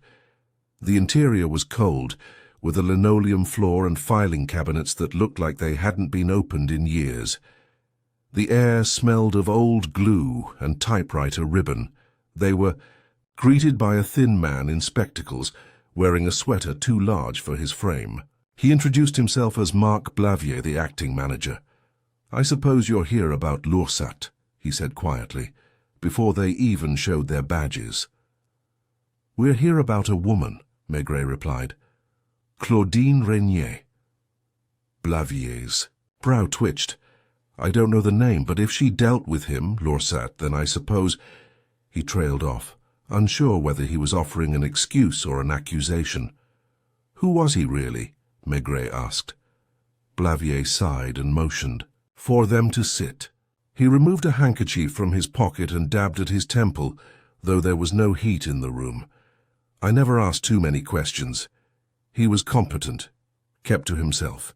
[SPEAKER 1] The interior was cold, with a linoleum floor and filing cabinets that looked like they hadn't been opened in years. The air smelled of old glue and typewriter ribbon. They were greeted by a thin man in spectacles, wearing a sweater too large for his frame. He introduced himself as Marc Blavier, the acting manager. I suppose you're here about Lursat, he said quietly, before they even showed their badges. We're here about a woman, Maigret replied. Claudine Renier. Blavier's brow twitched. I don't know the name, but if she dealt with him, Lursat, then I suppose... He trailed off, unsure whether he was offering an excuse or an accusation. Who was he really? Maigret asked. Blavier sighed and motioned for them to sit. He removed a handkerchief from his pocket and dabbed at his temple, though there was no heat in the room. I never asked too many questions. He was competent, kept to himself.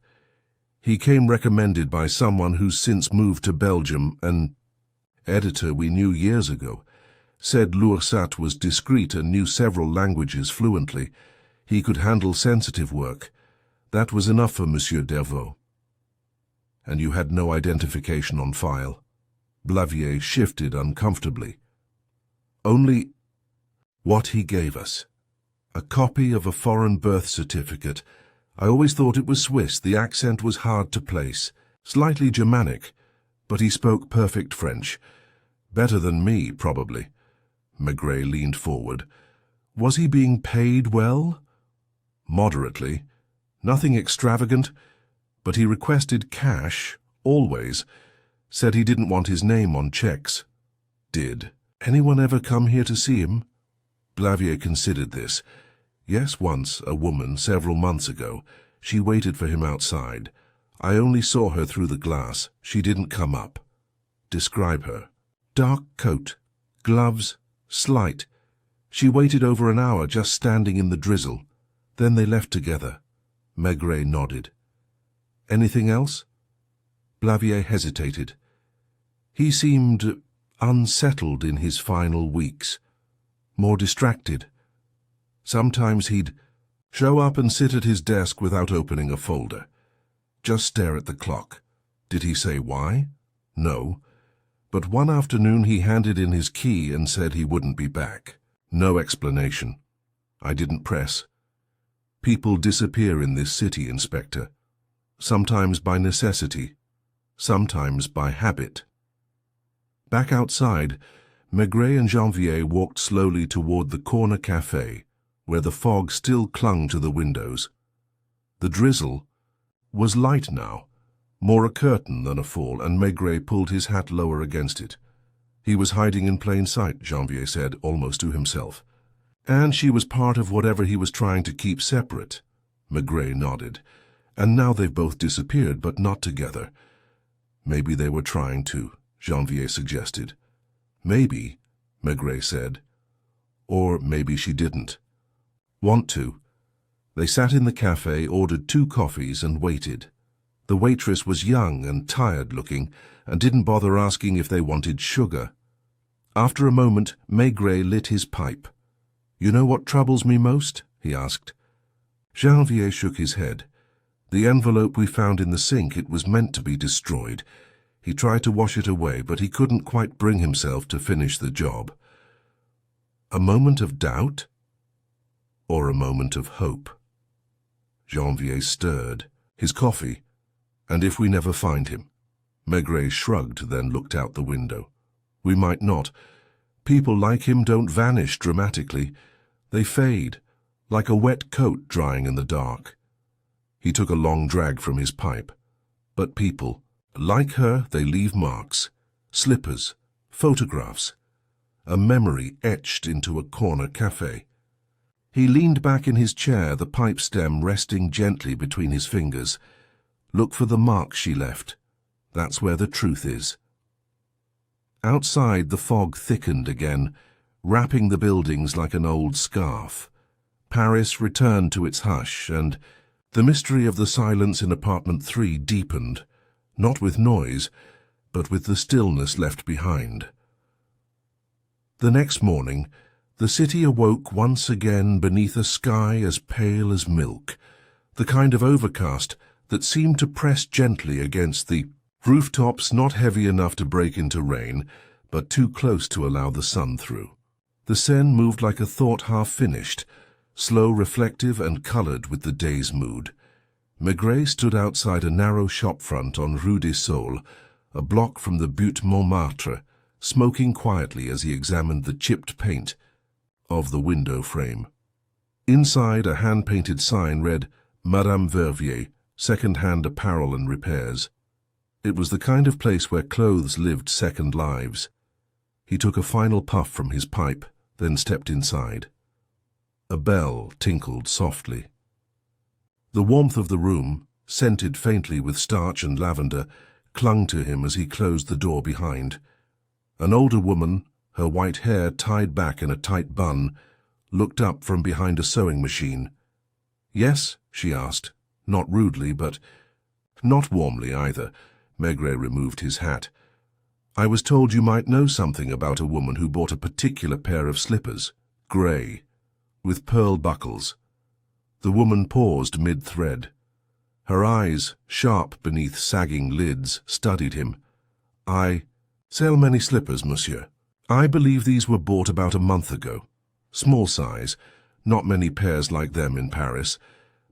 [SPEAKER 1] He came recommended by someone who's since moved to Belgium, an editor we knew years ago. Said Lursat was discreet and knew several languages fluently. He could handle sensitive work. That was enough for Monsieur Dervaux. And you had no identification on file. Blavier shifted uncomfortably. Only what he gave us. A copy of a foreign birth certificate. I always thought it was Swiss. The accent was hard to place. Slightly Germanic, but he spoke perfect French. Better than me, probably. Maigret leaned forward. Was he being paid well? Moderately. Nothing extravagant, but he requested cash, always. Said he didn't want his name on checks. Did anyone ever come here to see him? Blavier considered this. Yes, once, a woman, several months ago. She waited for him outside. I only saw her through the glass. She didn't come up. Describe her. Dark coat, gloves, slight. She waited over an hour just standing in the drizzle. Then they left together. Maigret nodded. Anything else? Blavier hesitated. He seemed unsettled in his final weeks, more distracted. Sometimes he'd show up and sit at his desk without opening a folder. Just stare at the clock. Did he say why? No. But one afternoon he handed in his key and said he wouldn't be back. No explanation. I didn't press. People disappear in this city, Inspector. Sometimes by necessity, sometimes by habit. Back outside, Maigret and Janvier walked slowly toward the corner café, where the fog still clung to the windows. The drizzle was light now, more a curtain than a fall, and Maigret pulled his hat lower against it. He was hiding in plain sight, Janvier said, almost to himself. And she was part of whatever he was trying to keep separate. Maigret nodded. And now they've both disappeared, but not together. Maybe they were trying to, Janvier suggested. Maybe, Maigret said. Or maybe she didn't. Want to. They sat in the café, ordered 2 coffees, and waited. The waitress was young and tired-looking, and didn't bother asking if they wanted sugar. After a moment, Maigret lit his pipe. "You know what troubles me most?" he asked. Janvier shook his head. "The envelope we found in the sink, it was meant to be destroyed. He tried to wash it away, but he couldn't quite bring himself to finish the job." A moment of doubt? Or a moment of hope? Janvier stirred. "His coffee. And if we never find him?" Maigret shrugged, then looked out the window. "We might not. People like him don't vanish dramatically. They fade, like a wet coat drying in the dark." He took a long drag from his pipe. "But people, like her, they leave marks. Slippers, photographs, a memory etched into a corner café." He leaned back in his chair, the pipe stem resting gently between his fingers. "Look for the marks she left. That's where the truth is." Outside, the fog thickened again, wrapping the buildings like an old scarf. Paris returned to its hush, and the mystery of the silence in apartment 3 deepened, not with noise, but with the stillness left behind. The next morning, the city awoke once again beneath a sky as pale as milk, the kind of overcast that seemed to press gently against the rooftops, not heavy enough to break into rain, but too close to allow the sun through. The Seine moved like a thought half-finished, slow, reflective, and colored with the day's mood. Maigret stood outside a narrow shopfront on Rue des Saules, a block from the Butte Montmartre, smoking quietly as he examined the chipped paint of the window frame. Inside, a hand-painted sign read, "Madame Verviers, second-hand apparel and repairs." It was the kind of place where clothes lived second lives. He took a final puff from his pipe, then stepped inside. A bell tinkled softly. The warmth of the room, scented faintly with starch and lavender, clung to him as he closed the door behind. An older woman, her white hair tied back in a tight bun, looked up from behind a sewing machine. "Yes?" she asked, not rudely, but not warmly either. Maigret removed his hat. "I was told you might know something about a woman who bought a particular pair of slippers, grey, with pearl buckles." The woman paused mid-thread. Her eyes, sharp beneath sagging lids, studied him. "I sell many slippers, monsieur. I believe these were bought about a month ago. Small size, not many pairs like them in Paris."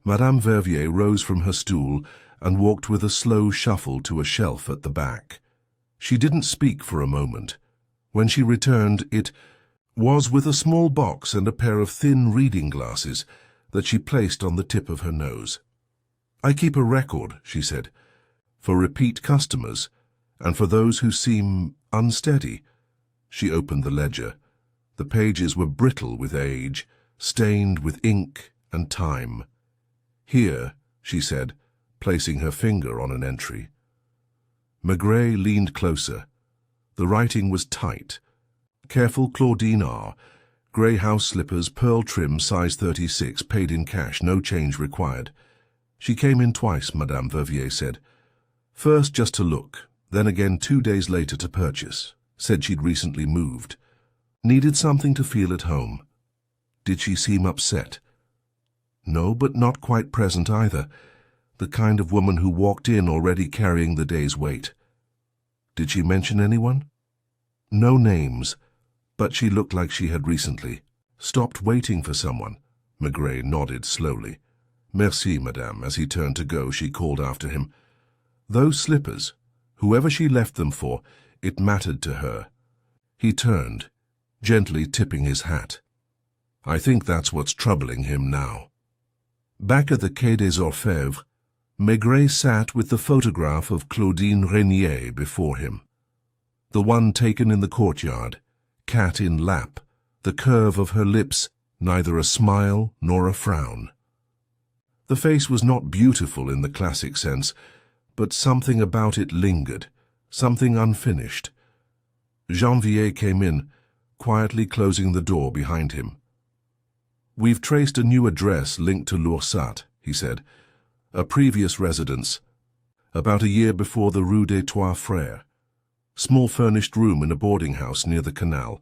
[SPEAKER 1] Madame Verviers rose from her stool and walked with a slow shuffle to a shelf at the back. She didn't speak for a moment. When she returned, it was with a small box and a pair of thin reading glasses that she placed on the tip of her nose. "I keep a record," she said, "for repeat customers, and for those who seem unsteady." She opened the ledger. The pages were brittle with age, stained with ink and time. "Here," she said, placing her finger on an entry. Maigret leaned closer. The writing was tight. "Careful Claudine R. Grey house slippers, pearl trim, size 36, paid in cash, no change required." "She came in twice," Madame Verviers said. "First just to look, then again 2 days later to purchase. Said she'd recently moved. Needed something to feel at home." "Did she seem upset?" "No, but not quite present either. The kind of woman who walked in already carrying the day's weight." "Did she mention anyone?" "No names, but she looked like she had recently stopped waiting for someone." Maigret nodded slowly. "Merci, madame." As he turned to go, she called after him, "Those slippers, whoever she left them for, it mattered to her." He turned, gently tipping his hat. "I think that's what's troubling him now." Back at the Quai des Orfèvres, Maigret sat with the photograph of Claudine Régnier before him. The one taken in the courtyard, cat in lap, the curve of her lips, neither a smile nor a frown. The face was not beautiful in the classic sense, but something about it lingered, something unfinished. Janvier came in, quietly closing the door behind him. "We've traced a new address linked to l'Oursat," he said. "A previous residence, about a year before the Rue des Trois Frères. Small furnished room in a boarding house near the canal.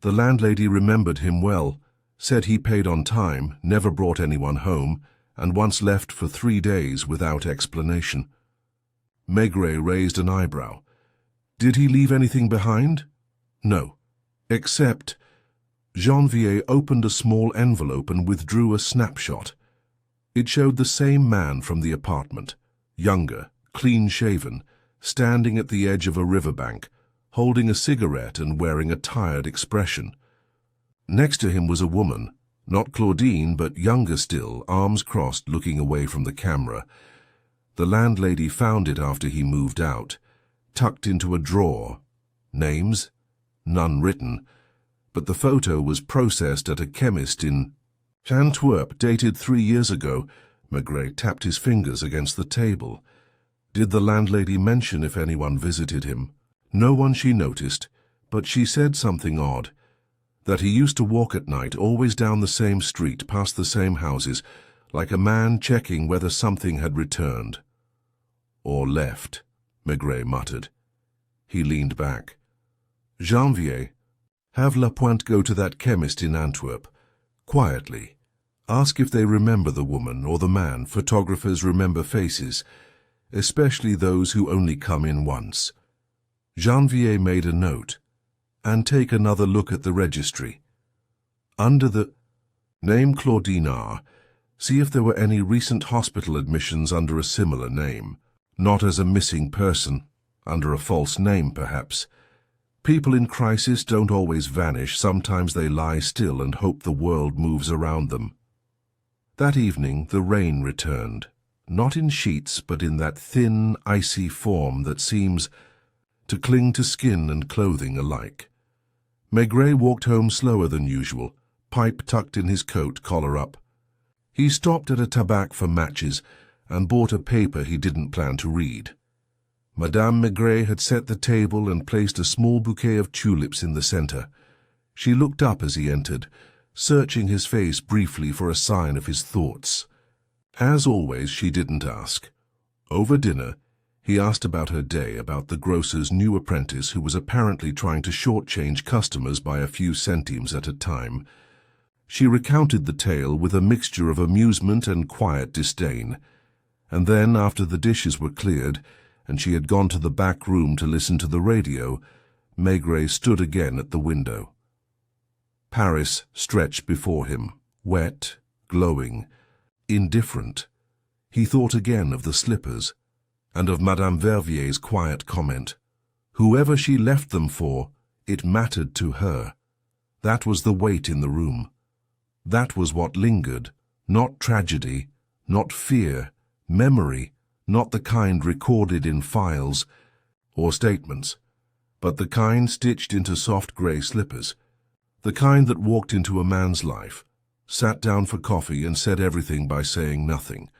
[SPEAKER 1] The landlady remembered him well, said he paid on time, never brought anyone home, and once left for 3 days without explanation. Maigret raised an eyebrow. Did he leave anything behind? No. Except... Janvier opened a small envelope and withdrew a snapshot. It showed the same man from the apartment, younger, clean-shaven, standing at the edge of a riverbank, holding a cigarette and wearing a tired expression. Next to him was a woman, not Claudine, but younger still, arms crossed, looking away from the camera. The landlady found it after he moved out, tucked into a drawer. Names? None written, but the photo was processed at a chemist in Antwerp, dated 3 years ago. Maigret tapped his fingers against the table. Did the landlady mention if anyone visited him? No one she noticed, but she said something odd. That he used to walk at night, always down the same street, past the same houses, like a man checking whether something had returned. Or left, Maigret muttered. He leaned back. Janvier, have Lapointe go to that chemist in Antwerp. Quietly. Ask if they remember the woman or the man. Photographers remember faces, especially those who only come in once. Janvier made a note. And take another look at the registry. Under the name Claudine R., see if there were any recent hospital admissions under a similar name. Not as a missing person, under a false name perhaps. People in crisis don't always vanish, sometimes they lie still and hope the world moves around them. That evening the rain returned, not in sheets but in that thin, icy form that seems to cling to skin and clothing alike. Maigret walked home slower than usual, pipe tucked in his coat collar up. He stopped at a tabac for matches and bought a paper he didn't plan to read. Madame Maigret had set the table and placed a small bouquet of tulips in the center. She looked up as he entered, searching his face briefly for a sign of his thoughts. As always, she didn't ask. Over dinner, he asked about her day, about the grocer's new apprentice who was apparently trying to shortchange customers by a few centimes at a time. She recounted the tale with a mixture of amusement and quiet disdain. And then, after the dishes were cleared, and she had gone to the back room to listen to the radio, Maigret stood again at the window. Paris stretched before him, wet, glowing, indifferent. He thought again of the slippers, and of Madame Vervier's quiet comment. Whoever she left them for, it mattered to her. That was the weight in the room. That was what lingered, not tragedy, not fear, memory, not the kind recorded in files or statements, but the kind stitched into soft grey slippers, the kind that walked into a man's life, sat down for coffee and said everything by saying nothing.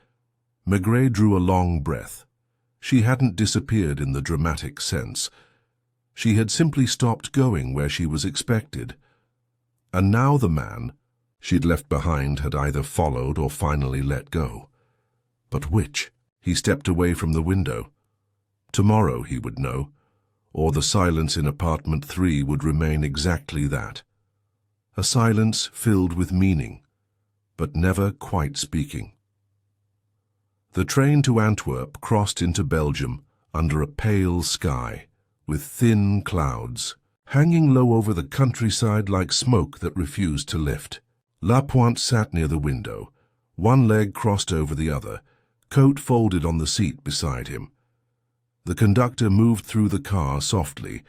[SPEAKER 1] Maigret drew a long breath. She hadn't disappeared in the dramatic sense. She had simply stopped going where she was expected. And now the man she'd left behind had either followed or finally let go. But which? He stepped away from the window. Tomorrow he would know, or the silence in apartment 3 would remain exactly that. A silence filled with meaning, but never quite speaking. The train to Antwerp crossed into Belgium under a pale sky, with thin clouds, hanging low over the countryside like smoke that refused to lift. Lapointe sat near the window, one leg crossed over the other, coat folded on the seat beside him. The conductor moved through the car softly,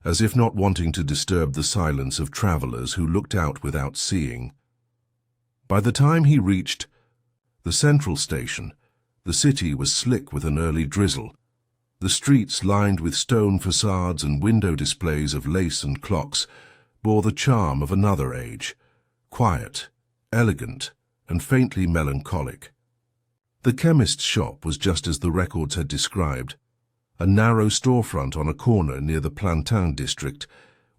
[SPEAKER 1] as if not wanting to disturb the silence of travelers who looked out without seeing. By the time he reached the central station, the city was slick with an early drizzle. The streets, lined with stone facades and window displays of lace and clocks, bore the charm of another age, quiet, elegant, and faintly melancholic. The chemist's shop was just as the records had described, a narrow storefront on a corner near the Plantain district,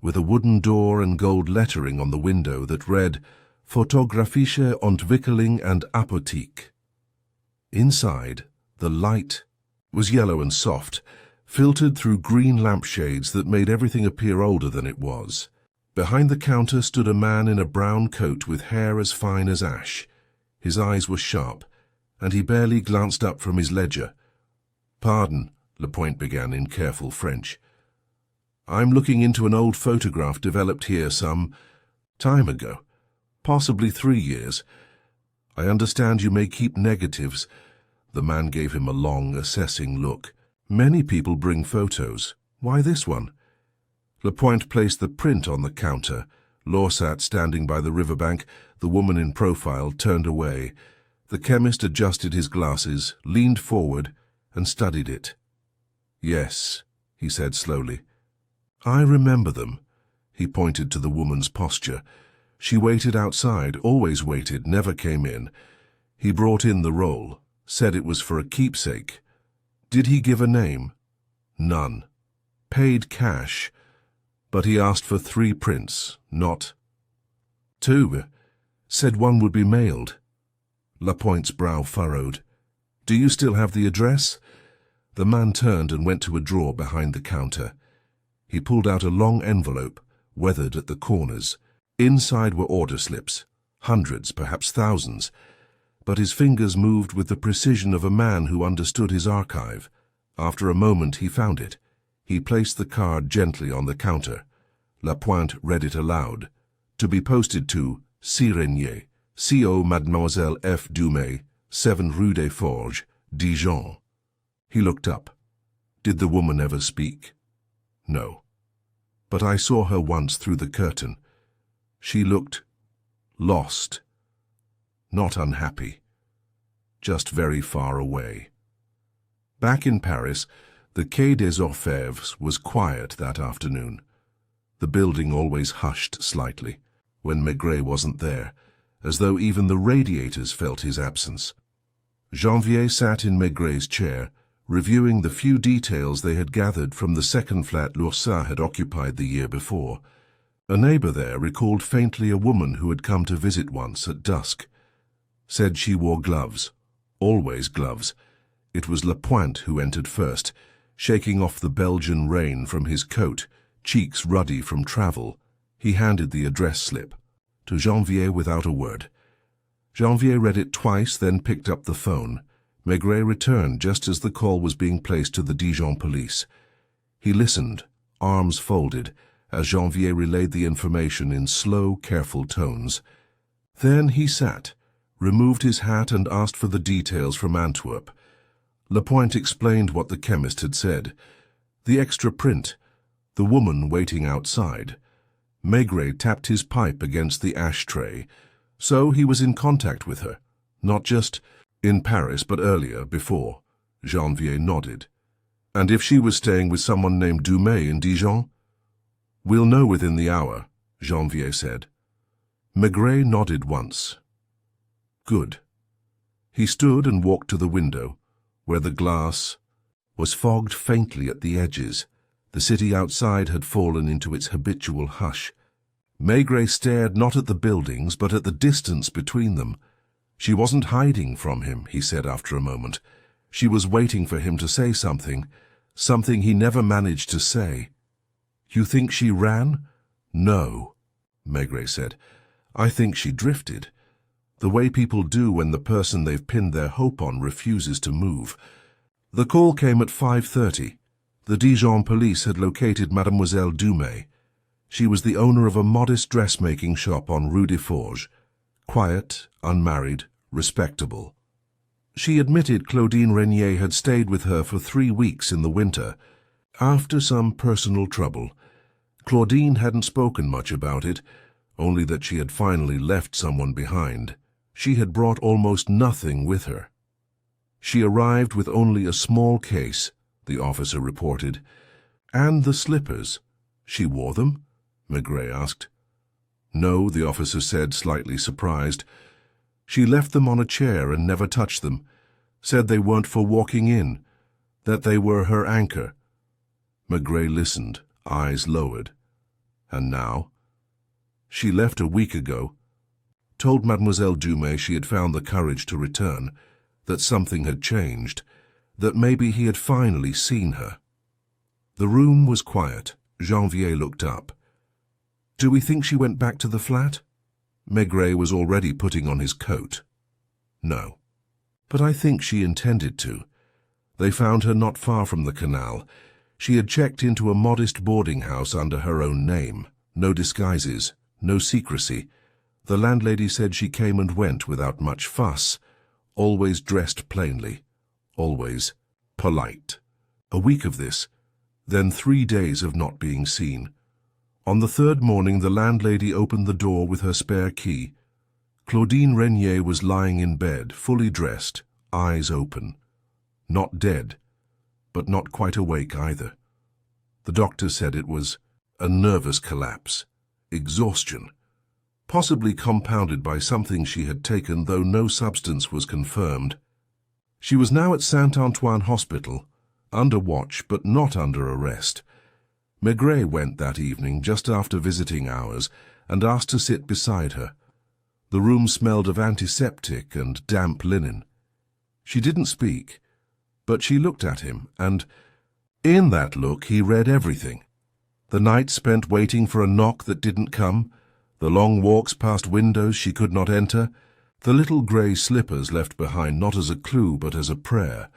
[SPEAKER 1] with a wooden door and gold lettering on the window that read Photographische Ontwikkeling and Apotheek. Inside, the light was yellow and soft, filtered through green lampshades that made everything appear older than it was. Behind the counter stood a man in a brown coat with hair as fine as ash. His eyes were sharp, and he barely glanced up from his ledger. "Pardon," Lapointe began in careful French. "I'm looking into an old photograph developed here some time ago, possibly 3 years. I understand you may keep negatives." The man gave him a long, assessing look. "Many people bring photos. Why this one?" Lapointe placed the print on the counter. Laure sat standing by the riverbank. The woman in profile turned away. The chemist adjusted his glasses, leaned forward, and studied it. "Yes," he said slowly. "I remember them." He pointed to the woman's posture. "She waited outside, always waited, never came in. He brought in the roll, said it was for a keepsake." "Did he give a name?" "None. Paid cash. But he asked for 3 prints, not 2. Said one would be mailed." Lapointe's brow furrowed. "Do you still have the address?" The man turned and went to a drawer behind the counter. He pulled out a long envelope, weathered at the corners. Inside were order slips, hundreds, perhaps thousands. But his fingers moved with the precision of a man who understood his archive. After a moment he found it. He placed the card gently on the counter. Lapointe read it aloud. "To be posted to Sirenier, C.O. Mademoiselle F. Dumay, 7 Rue des Forges, Dijon." He looked up. "Did the woman ever speak?" "No. But I saw her once through the curtain. She looked lost. Not unhappy. Just very far away." Back in Paris, the Quai des Orfèvres was quiet that afternoon. The building always hushed slightly when Maigret wasn't there, as though even the radiators felt his absence. Janvier sat in Maigret's chair, reviewing the few details they had gathered from the second flat L'Oursin had occupied the year before. A neighbor there recalled faintly a woman who had come to visit once at dusk. Said she wore gloves, always gloves. It was Lapointe who entered first, shaking off the Belgian rain from his coat, cheeks ruddy from travel. He handed the address slip to Janvier without a word. Janvier read it twice, then picked up the phone. Maigret returned just as the call was being placed to the Dijon police. He listened, arms folded, as Janvier relayed the information in slow, careful tones. Then he sat, removed his hat and asked for the details from Antwerp. Lapointe explained what the chemist had said. The extra print, the woman waiting outside. Maigret tapped his pipe against the ashtray. So he was in contact with her, not just in Paris, but earlier, before. Janvier nodded. "And if she was staying with someone named Dumay in Dijon?" "We'll know within the hour," Janvier said. Maigret nodded once. "Good." He stood and walked to the window, where the glass was fogged faintly at the edges. The city outside had fallen into its habitual hush. Maigret stared not at the buildings, but at the distance between them. She wasn't hiding from him, he said after a moment. She was waiting for him to say something, something he never managed to say. "You think she ran?" "No," Maigret said. "I think she drifted. The way people do when the person they've pinned their hope on refuses to move." The call came at 5:30. The Dijon police had located Mademoiselle Dumay. She was the owner of a modest dressmaking shop on Rue des Forges. Quiet, unmarried, respectable. She admitted Claudine Renier had stayed with her for 3 weeks in the winter. After some personal trouble, Claudine hadn't spoken much about it, only that she had finally left someone behind. She had brought almost nothing with her. She arrived with only a small case, the officer reported. "And the slippers. She wore them?" Maigret asked. "No," the officer said, slightly surprised. "She left them on a chair and never touched them. Said they weren't for walking in, that they were her anchor." Maigret listened, eyes lowered. "And now?" "She left a week ago. Told Mademoiselle Dumay she had found the courage to return, that something had changed, that maybe he had finally seen her." The room was quiet. Janvier looked up. "Do we think she went back to the flat?" Maigret was already putting on his coat. "No. But I think she intended to. They found her not far from the canal. She had checked into a modest boarding house under her own name. No disguises, no secrecy. The landlady said she came and went without much fuss, always dressed plainly, always polite. A week of this, then 3 days of not being seen. On the third morning the landlady opened the door with her spare key. Claudine Renier was lying in bed, fully dressed, eyes open. Not dead, but not quite awake either. The doctor said it was a nervous collapse, exhaustion, possibly compounded by something she had taken, though no substance was confirmed. She was now at Saint-Antoine Hospital, under watch but not under arrest. Maigret went that evening just after visiting hours and asked to sit beside her. The room smelled of antiseptic and damp linen. She didn't speak, but she looked at him, and in that look he read everything. The night spent waiting for a knock that didn't come, the long walks past windows she could not enter, the little grey slippers left behind not as a clue but as a prayer.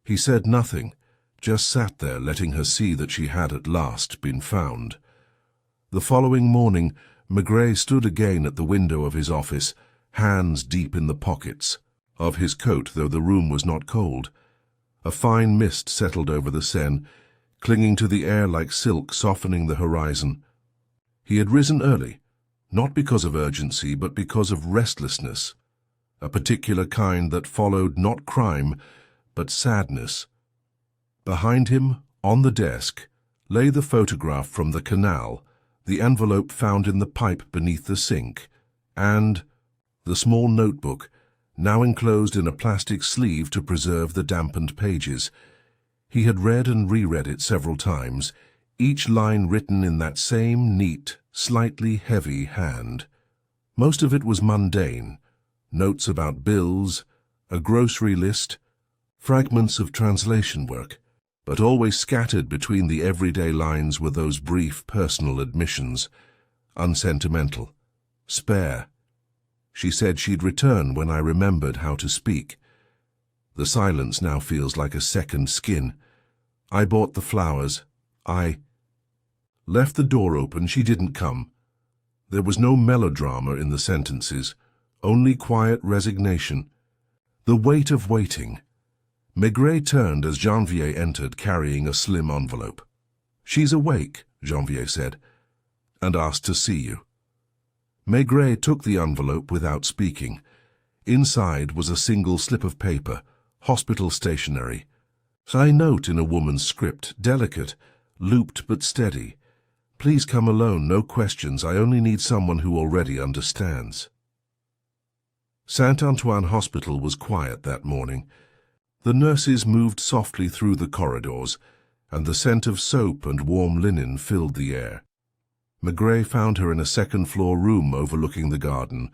[SPEAKER 1] He said nothing, just sat there letting her see that she had at last been found. The following morning, Maigret stood again at the window of his office, hands deep in the pockets of his coat, though the room was not cold. A fine mist settled over the Seine, clinging to the air like silk, softening the horizon. He had risen early, not because of urgency, but because of restlessness, a particular kind that followed not crime, but sadness. Behind him, on the desk, lay the photograph from the canal, the envelope found in the pipe beneath the sink, and the small notebook, now enclosed in a plastic sleeve to preserve the dampened pages. He had read and reread it several times, each line written in that same neat, slightly heavy hand. Most of it was mundane, notes about bills, a grocery list, fragments of translation work, but always scattered between the everyday lines were those brief personal admissions, unsentimental, spare. She said she'd return when I remembered how to speak. The silence now feels like a second skin. I bought the flowers. I left the door open. She didn't come. There was no melodrama in the sentences, only quiet resignation. The weight of waiting. Maigret turned as Janvier entered, carrying a slim envelope. "She's awake," Janvier said, "and asked to see you." Maigret took the envelope without speaking. Inside was a single slip of paper, hospital stationery. A note in a woman's script, delicate, looped but steady. "Please come alone, no questions. I only need someone who already understands." Saint-Antoine Hospital was quiet that morning. The nurses moved softly through the corridors, and the scent of soap and warm linen filled the air. Maigret found her in a second-floor room overlooking the garden.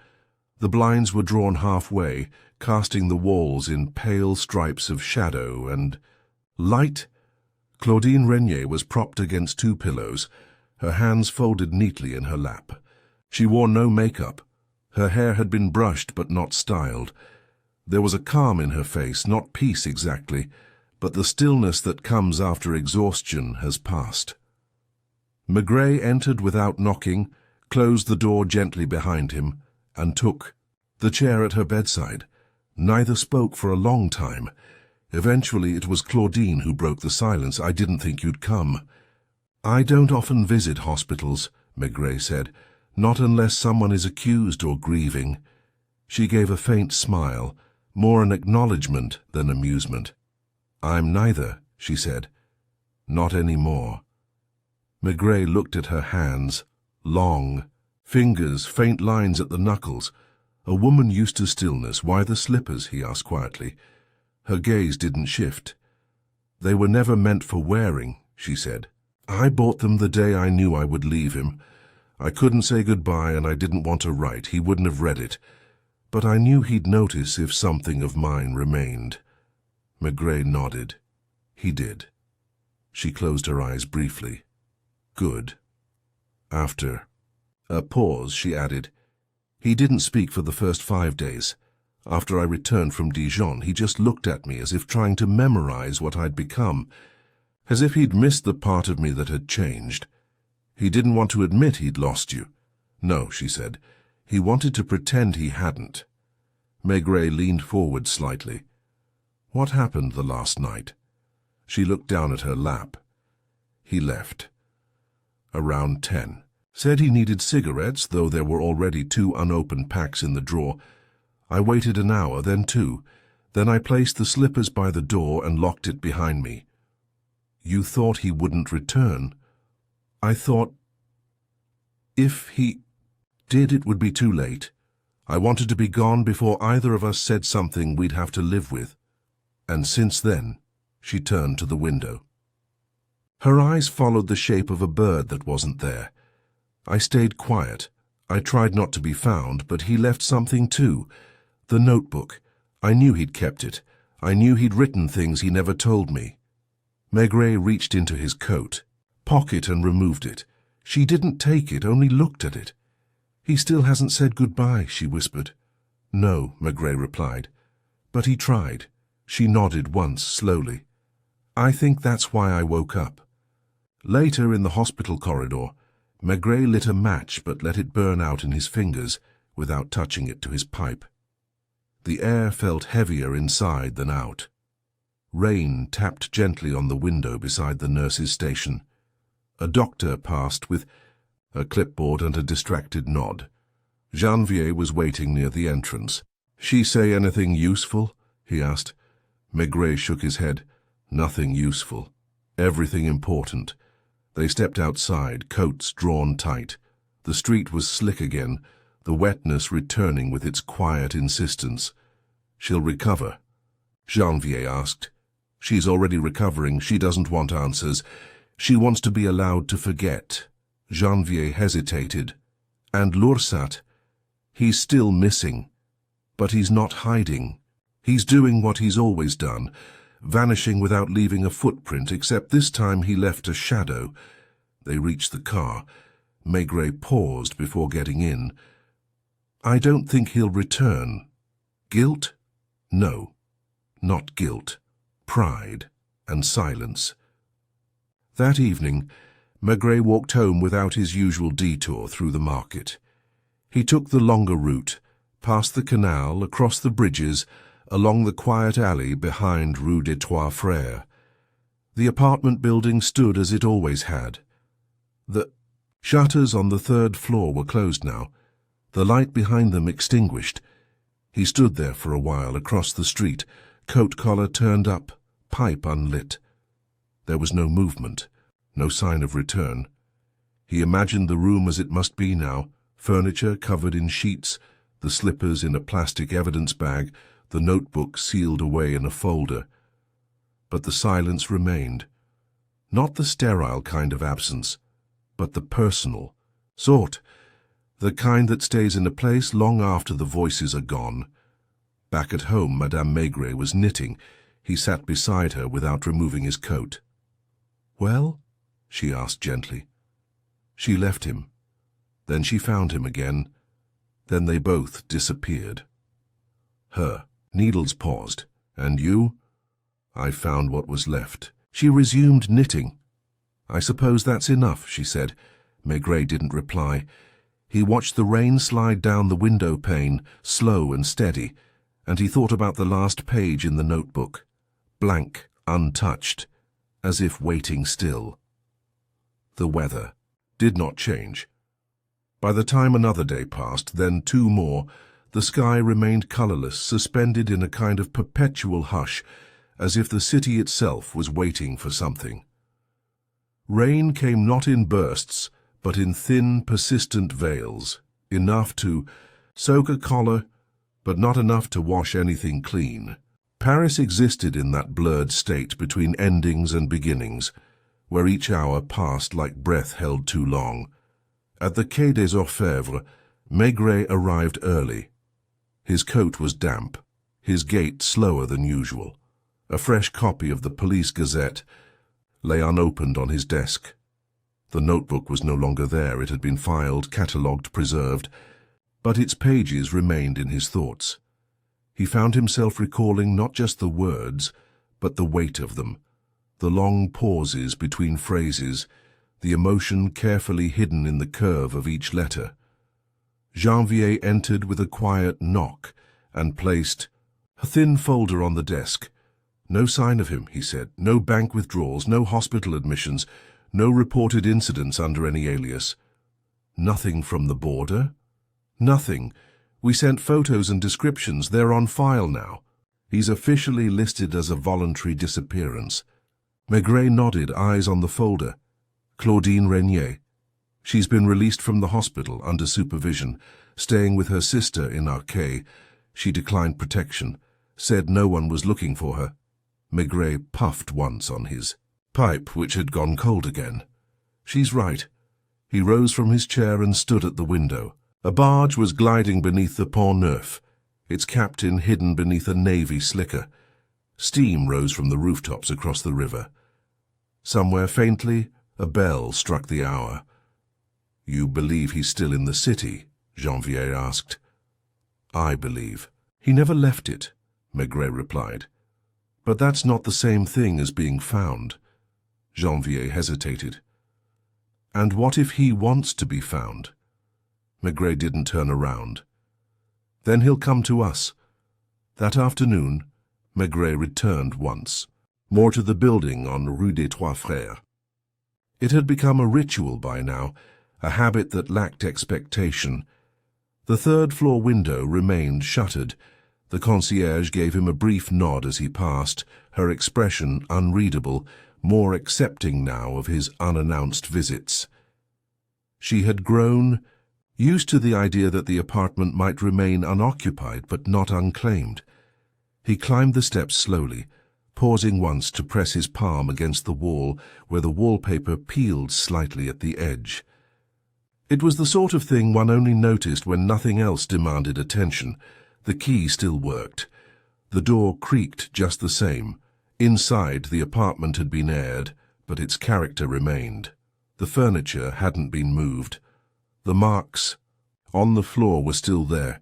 [SPEAKER 1] The blinds were drawn halfway, casting the walls in pale stripes of shadow and light. Claudine Renier was propped against 2 pillows, her hands folded neatly in her lap. She wore no makeup. Her hair had been brushed but not styled. There was a calm in her face, not peace exactly, but the stillness that comes after exhaustion has passed. Maigret entered without knocking, closed the door gently behind him, and took the chair at her bedside. Neither spoke for a long time. Eventually it was Claudine who broke the silence. "I didn't think you'd come." "I don't often visit hospitals," Maigret said, "not unless someone is accused or grieving." She gave a faint smile, more an acknowledgement than amusement. "I'm neither," she said. "Not any more." Maigret looked at her hands, long, fingers, faint lines at the knuckles. A woman used to stillness. "Why the slippers?" he asked quietly. Her gaze didn't shift. "They were never meant for wearing," she said. "I bought them the day I knew I would leave him. I couldn't say goodbye, and I didn't want to write. He wouldn't have read it. But I knew he'd notice if something of mine remained." Maigret nodded. He did. She closed her eyes briefly. Good. After a pause, she added, "He didn't speak for the first 5 days. After I returned from Dijon, he just looked at me as if trying to memorize what I'd become, as if he'd missed the part of me that had changed. He didn't want to admit he'd lost you." "No," she said. "He wanted to pretend he hadn't." Maigret leaned forward slightly. "What happened the last night?" She looked down at her lap. "He left. Around 10. Said he needed cigarettes, though there were already 2 unopened packs in the drawer. I waited an hour, then 2. Then I placed the slippers by the door and locked it behind me." "You thought he wouldn't return?" "I thought if he did, it would be too late. I wanted to be gone before either of us said something we'd have to live with. And since then," she turned to the window. Her eyes followed the shape of a bird that wasn't there. "I stayed quiet. I tried not to be found, but he left something too. The notebook. I knew he'd kept it. I knew he'd written things he never told me." Maigret reached into his coat pocket and removed it. She didn't take it, only looked at it. "He still hasn't said goodbye," she whispered. "No," Maigret replied. "But he tried." She nodded once, slowly. "I think that's why I woke up." Later, in the hospital corridor, Maigret lit a match but let it burn out in his fingers without touching it to his pipe. The air felt heavier inside than out. Rain tapped gently on the window beside the nurse's station. A doctor passed with a clipboard and a distracted nod. Janvier was waiting near the entrance. "She say anything useful?" he asked. Maigret shook his head. "Nothing useful. Everything important." They stepped outside, coats drawn tight. The street was slick again, the wetness returning with its quiet insistence. "She'll recover?" Janvier asked. "She's already recovering. She doesn't want answers. She wants to be allowed to forget." Janvier hesitated. "And Lursat? He's still missing. But he's not hiding. He's doing what he's always done, vanishing without leaving a footprint, except this time he left a shadow." They reached the car. Maigret paused before getting in. "I don't think he'll return." "Guilt?" "No, not guilt. Pride and silence." That evening, Maigret walked home without his usual detour through the market. He took the longer route, past the canal, across the bridges, along the quiet alley behind Rue des Trois Frères. The apartment building stood as it always had. The shutters on the 3rd floor were closed now, the light behind them extinguished. He stood there for a while across the street, coat collar turned up, pipe unlit. There was no movement, no sign of return. He imagined the room as it must be now, furniture covered in sheets, the slippers in a plastic evidence bag, the notebook sealed away in a folder. But the silence remained. Not the sterile kind of absence, but the personal sort, the kind that stays in a place long after the voices are gone. Back at home, Madame Maigret was knitting. He sat beside her without removing his coat. "Well?" she asked gently. She left him. Then she found him again. Then they both disappeared. Her needles paused. "And you?" "I found what was left." She resumed knitting. "I suppose that's enough," she said. Maigret didn't reply. He watched the rain slide down the window pane, slow and steady, and he thought about the last page in the notebook. Blank, untouched, as if waiting still. The weather did not change. By the time another day passed, then 2 more, the sky remained colorless, suspended in a kind of perpetual hush, as if the city itself was waiting for something. Rain came not in bursts, but in thin, persistent veils, enough to soak a collar, but not enough to wash anything clean. Paris existed in that blurred state between endings and beginnings, where each hour passed like breath held too long. At the Quai des Orfèvres, Maigret arrived early. His coat was damp, his gait slower than usual. A fresh copy of the Police Gazette, lay unopened on his desk. The notebook was no longer there. It had been filed, catalogued, preserved, but its pages remained in his thoughts. He found himself recalling not just the words, but the weight of them, the long pauses between phrases, the emotion carefully hidden in the curve of each letter. Janvier entered with a quiet knock and placed a thin folder on the desk. No sign of him, he said. No bank withdrawals, no hospital admissions, no reported incidents under any alias. Nothing from the border? Nothing. We sent photos and descriptions. They're on file now. He's officially listed as a voluntary disappearance. Maigret nodded, eyes on the folder. Claudine Renier. She's been released from the hospital under supervision, staying with her sister in Arquet. She declined protection, said no one was looking for her. Maigret puffed once on his pipe, which had gone cold again. She's right. He rose from his chair and stood at the window. A barge was gliding beneath the Pont Neuf, its captain hidden beneath a navy slicker. Steam rose from the rooftops across the river. Somewhere faintly, a bell struck the hour. "You believe he's still in the city?" Janvier asked. "I believe. He never left it," Maigret replied. "But that's not the same thing as being found." Janvier hesitated. "And what if he wants to be found?" Maigret didn't turn around. "Then he'll come to us." That afternoon, Maigret returned once, more to the building on Rue des Trois Frères. It had become a ritual by now, a habit that lacked expectation. The third-floor window remained shuttered. The concierge gave him a brief nod as he passed, her expression unreadable, more accepting now of his unannounced visits. She had grown used to the idea that the apartment might remain unoccupied but not unclaimed. He climbed the steps slowly, pausing once to press his palm against the wall where the wallpaper peeled slightly at the edge. It was the sort of thing one only noticed when nothing else demanded attention. The key still worked. The door creaked just the same. Inside, the apartment had been aired, but its character remained. The furniture hadn't been moved. The marks on the floor were still there,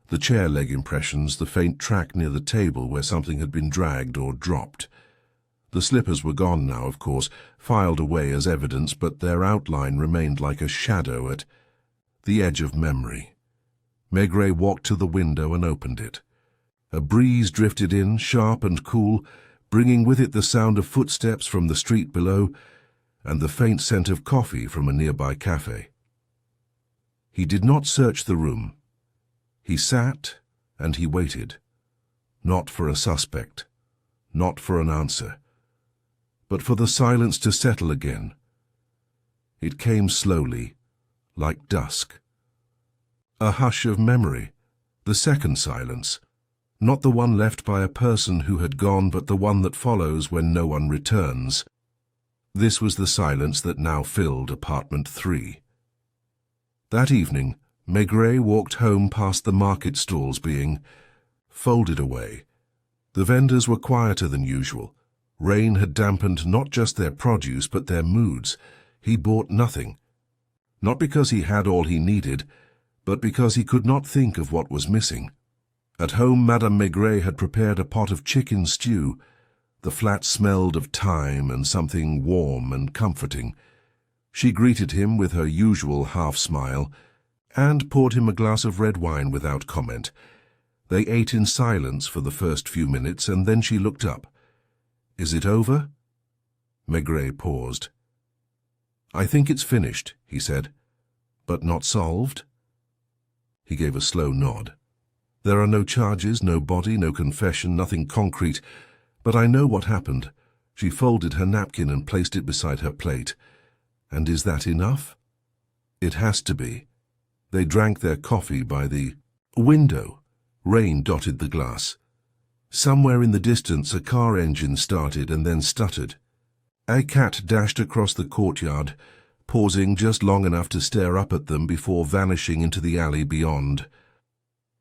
[SPEAKER 1] the chair leg impressions, the faint track near the table where something had been dragged or dropped. The slippers were gone now, of course, filed away as evidence, but their outline remained like a shadow at the edge of memory. Maigret walked to the window and opened it. A breeze drifted in, sharp and cool, bringing with it the sound of footsteps from the street below and the faint scent of coffee from a nearby café. He did not search the room. He sat and he waited, not for a suspect, not for an answer, but for the silence to settle again. It came slowly, like dusk. A hush of memory, the second silence, not the one left by a person who had gone, but the one that follows when no one returns. This was the silence that now filled apartment 3. That evening, Maigret walked home past the market stalls being folded away. The vendors were quieter than usual. Rain had dampened not just their produce, but their moods. He bought nothing. Not because he had all he needed, but because he could not think of what was missing. At home, Madame Maigret had prepared a pot of chicken stew. The flat smelled of thyme and something warm and comforting. She greeted him with her usual half-smile and poured him a glass of red wine without comment. They ate in silence for the first few minutes, and then she looked up. "Is it over?" Maigret paused. "I think it's finished," he said. "But not solved?" He gave a slow nod. "There are no charges, no body, no confession, nothing concrete. But I know what happened." She folded her napkin and placed it beside her plate. "And is that enough?" "It has to be." They drank their coffee by the window. Rain dotted the glass. Somewhere in the distance a car engine started and then stuttered. A cat dashed across the courtyard, pausing just long enough to stare up at them before vanishing into the alley beyond.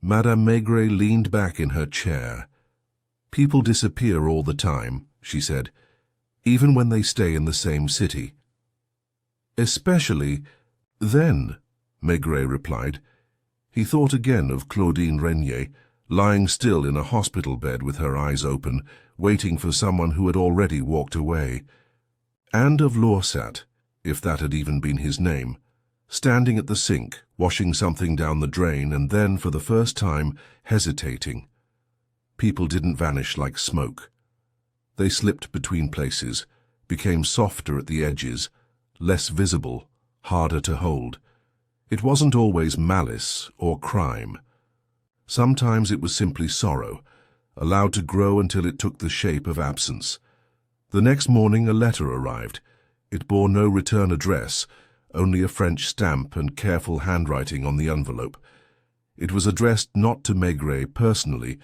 [SPEAKER 1] Madame Maigret leaned back in her chair. "People disappear all the time," she said. even when they stay in the same city. Especially then, Maigret replied. He thought again of Claudine Renier, lying still in a hospital bed with her eyes open, waiting for someone who had already walked away. And of Laursat, if that had even been his name, standing at the sink, washing something down the drain, and then, for the first time, hesitating. People didn't vanish like smoke. They slipped between places, became softer at the edges, less visible, harder to hold. It wasn't always malice or crime. Sometimes it was simply sorrow, allowed to grow until it took the shape of absence. The next morning a letter arrived. It bore no return address, only a French stamp and careful handwriting on the envelope. It was addressed not to Maigret personally,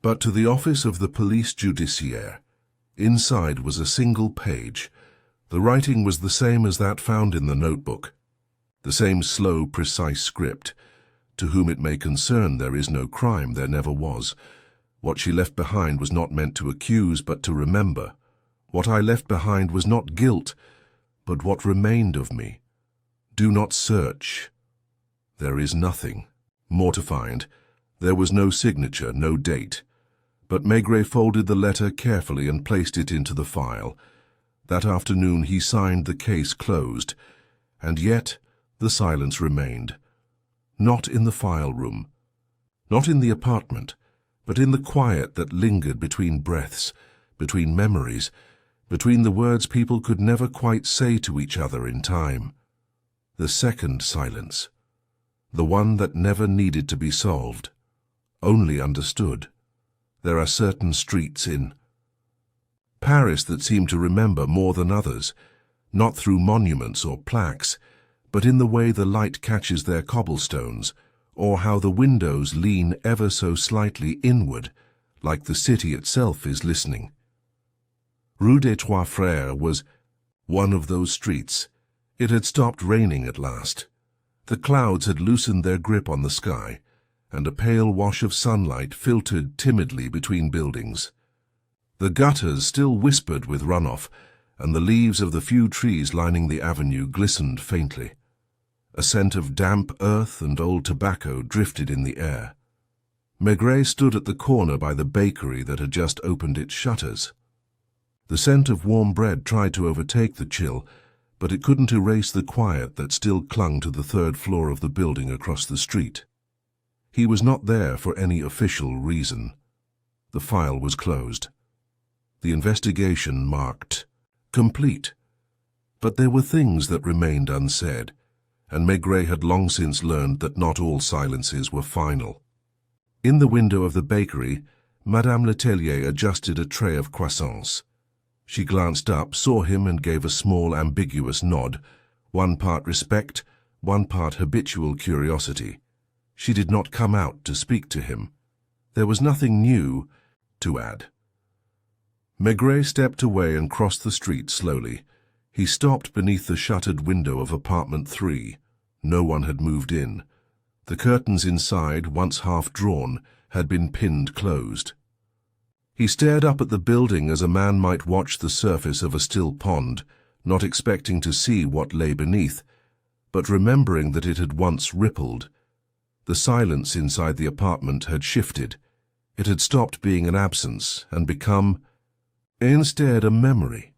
[SPEAKER 1] but to the office of the police judiciaire. Inside was a single page. The writing was the same as that found in the notebook. The same slow, precise script. To whom it may concern, there is no crime, there never was. What she left behind was not meant to accuse, but to remember. What I left behind was not guilt, but what remained of me. Do not search. There is nothing. More to find. There was no signature, no date. But Maigret folded the letter carefully and placed it into the file. That afternoon he signed the case closed, and yet the silence remained. Not in the file room, not in the apartment, but in the quiet that lingered between breaths, between memories, between the words people could never quite say to each other in time. The second silence, the one that never needed to be solved, only understood. There are certain streets in Paris that seem to remember more than others, not through monuments or plaques, but in the way the light catches their cobblestones, or how the windows lean ever so slightly inward, like the city itself is listening. Rue des Trois Frères was one of those streets. It had stopped raining at last. The clouds had loosened their grip on the sky, and a pale wash of sunlight filtered timidly between buildings. The gutters still whispered with runoff, and the leaves of the few trees lining the avenue glistened faintly. A scent of damp earth and old tobacco drifted in the air. Maigret stood at the corner by the bakery that had just opened its shutters. The scent of warm bread tried to overtake the chill, but it couldn't erase the quiet that still clung to the third floor of the building across the street. He was not there for any official reason. The file was closed. The investigation marked complete. But there were things that remained unsaid, and Maigret had long since learned that not all silences were final. In the window of the bakery, Madame Letellier adjusted a tray of croissants. She glanced up, saw him, and gave a small, ambiguous nod, one part respect, one part habitual curiosity. She did not come out to speak to him. There was nothing new to add. Maigret stepped away and crossed the street slowly. He stopped beneath the shuttered window of apartment 3. No one had moved in. The curtains inside, once half drawn, had been pinned closed. He stared up at the building as a man might watch the surface of a still pond, not expecting to see what lay beneath, but remembering that it had once rippled. The silence inside the apartment had shifted. It had stopped being an absence and become, instead, a memory.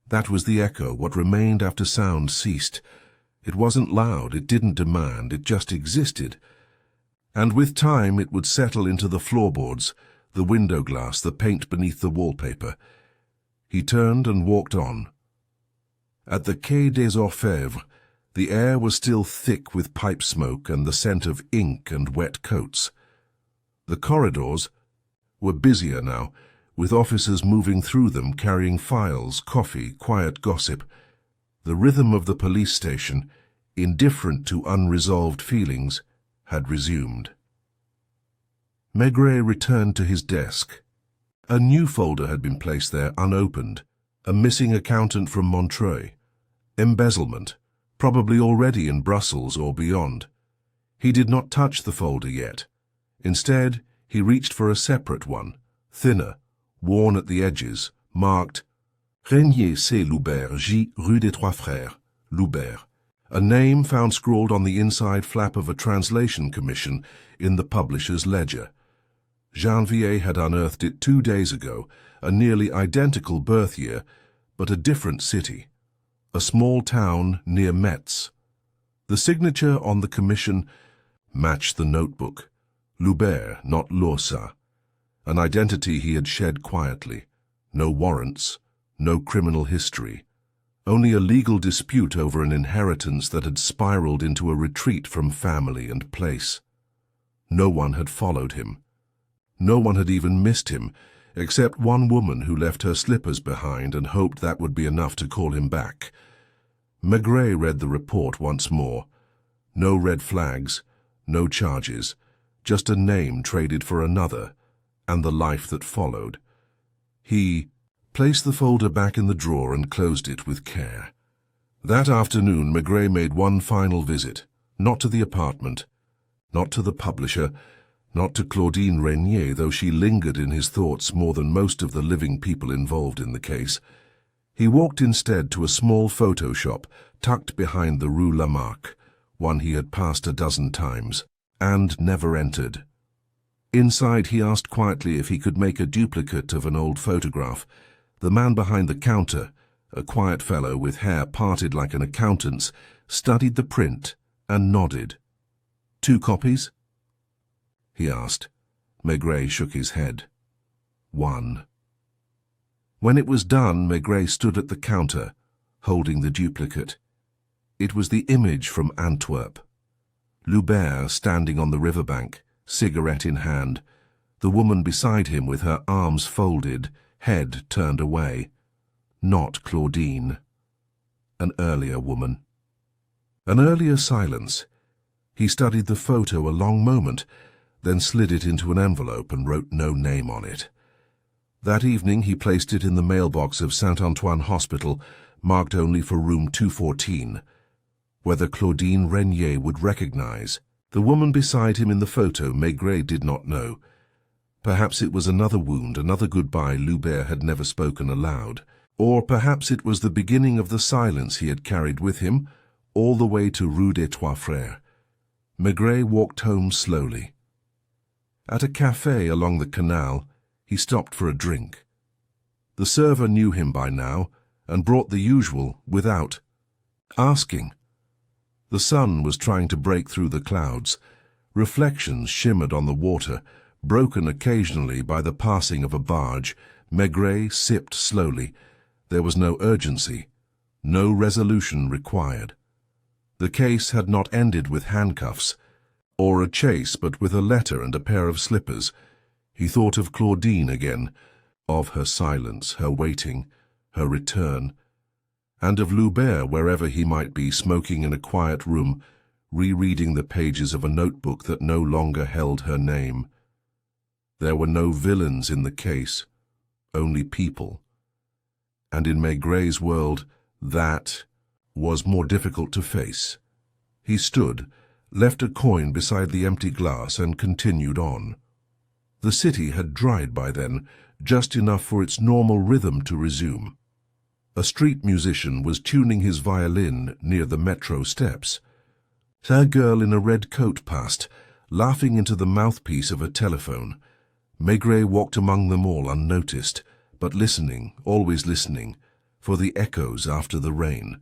[SPEAKER 1] That was the echo, what remained after sound ceased. It wasn't loud, it didn't demand, it just existed. And with time it would settle into the floorboards, the window glass, the paint beneath the wallpaper. He turned and walked on. At the Quai des Orfèvres, the air was still thick with pipe smoke and the scent of ink and wet coats. The corridors were busier now, with officers moving through them carrying files, coffee, quiet gossip. The rhythm of the police station, indifferent to unresolved feelings, had resumed. Maigret returned to his desk. A new folder had been placed there unopened, a missing accountant from Montreuil. Embezzlement, probably already in Brussels or beyond. He did not touch the folder yet. Instead, he reached for a separate one, thinner, worn at the edges, marked Régnier C. Loubert, J. Rue des Trois Frères, Loubert. A name found scrawled on the inside flap of a translation commission in the publisher's ledger. Janvier had unearthed it 2 days ago, a nearly identical birth year, but a different city. A small town near Metz. The signature on the commission matched the notebook. Loubert, not Lorsa. An identity he had shed quietly. No warrants, no criminal history. Only a legal dispute over an inheritance that had spiraled into a retreat from family and place. No one had followed him. No one had even missed him, except one woman who left her slippers behind and hoped that would be enough to call him back. Maigret read the report once more. No red flags, no charges, just a name traded for another, and the life that followed. He placed the folder back in the drawer and closed it with care. That afternoon, Maigret made one final visit, not to the apartment, not to the publisher, not to Claudine Régnier, though she lingered in his thoughts more than most of the living people involved in the case. He walked instead to a small photo shop tucked behind the Rue Lamarck, one he had passed a dozen times, and never entered. Inside, he asked quietly if he could make a duplicate of an old photograph. The man behind the counter, a quiet fellow with hair parted like an accountant's, studied the print and nodded. 2 copies? He asked. Maigret shook his head. 1. When it was done, Maigret stood at the counter, holding the duplicate. It was the image from Antwerp. Loubert standing on the riverbank, cigarette in hand, the woman beside him with her arms folded, head turned away. Not Claudine. An earlier woman. An earlier silence. He studied the photo a long moment, then slid it into an envelope and wrote no name on it. That evening he placed it in the mailbox of Saint-Antoine Hospital, marked only for room 214. Whether Claudine Régnier would recognize the woman beside him in the photo, Maigret did not know. Perhaps it was another wound, another goodbye Loubert had never spoken aloud. Or perhaps it was the beginning of the silence he had carried with him all the way to Rue des Trois Frères. Maigret walked home slowly. At a café along the canal, he stopped for a drink. The server knew him by now and brought the usual without asking. The sun was trying to break through the clouds. Reflections shimmered on the water, broken occasionally by the passing of a barge. Maigret sipped slowly. There was no urgency, no resolution required. The case had not ended with handcuffs, or a chase, but with a letter and a pair of slippers. He thought of Claudine again, of her silence, her waiting, her return, and of Loubert wherever he might be, smoking in a quiet room, rereading the pages of a notebook that no longer held her name. There were no villains in the case, only people. And in Maigret's world, that was more difficult to face. He stood, left a coin beside the empty glass, and continued on. The city had dried by then, just enough for its normal rhythm to resume. A street musician was tuning his violin near the metro steps. A girl in a red coat passed, laughing into the mouthpiece of a telephone. Maigret walked among them all unnoticed, but listening, always listening, for the echoes after the rain.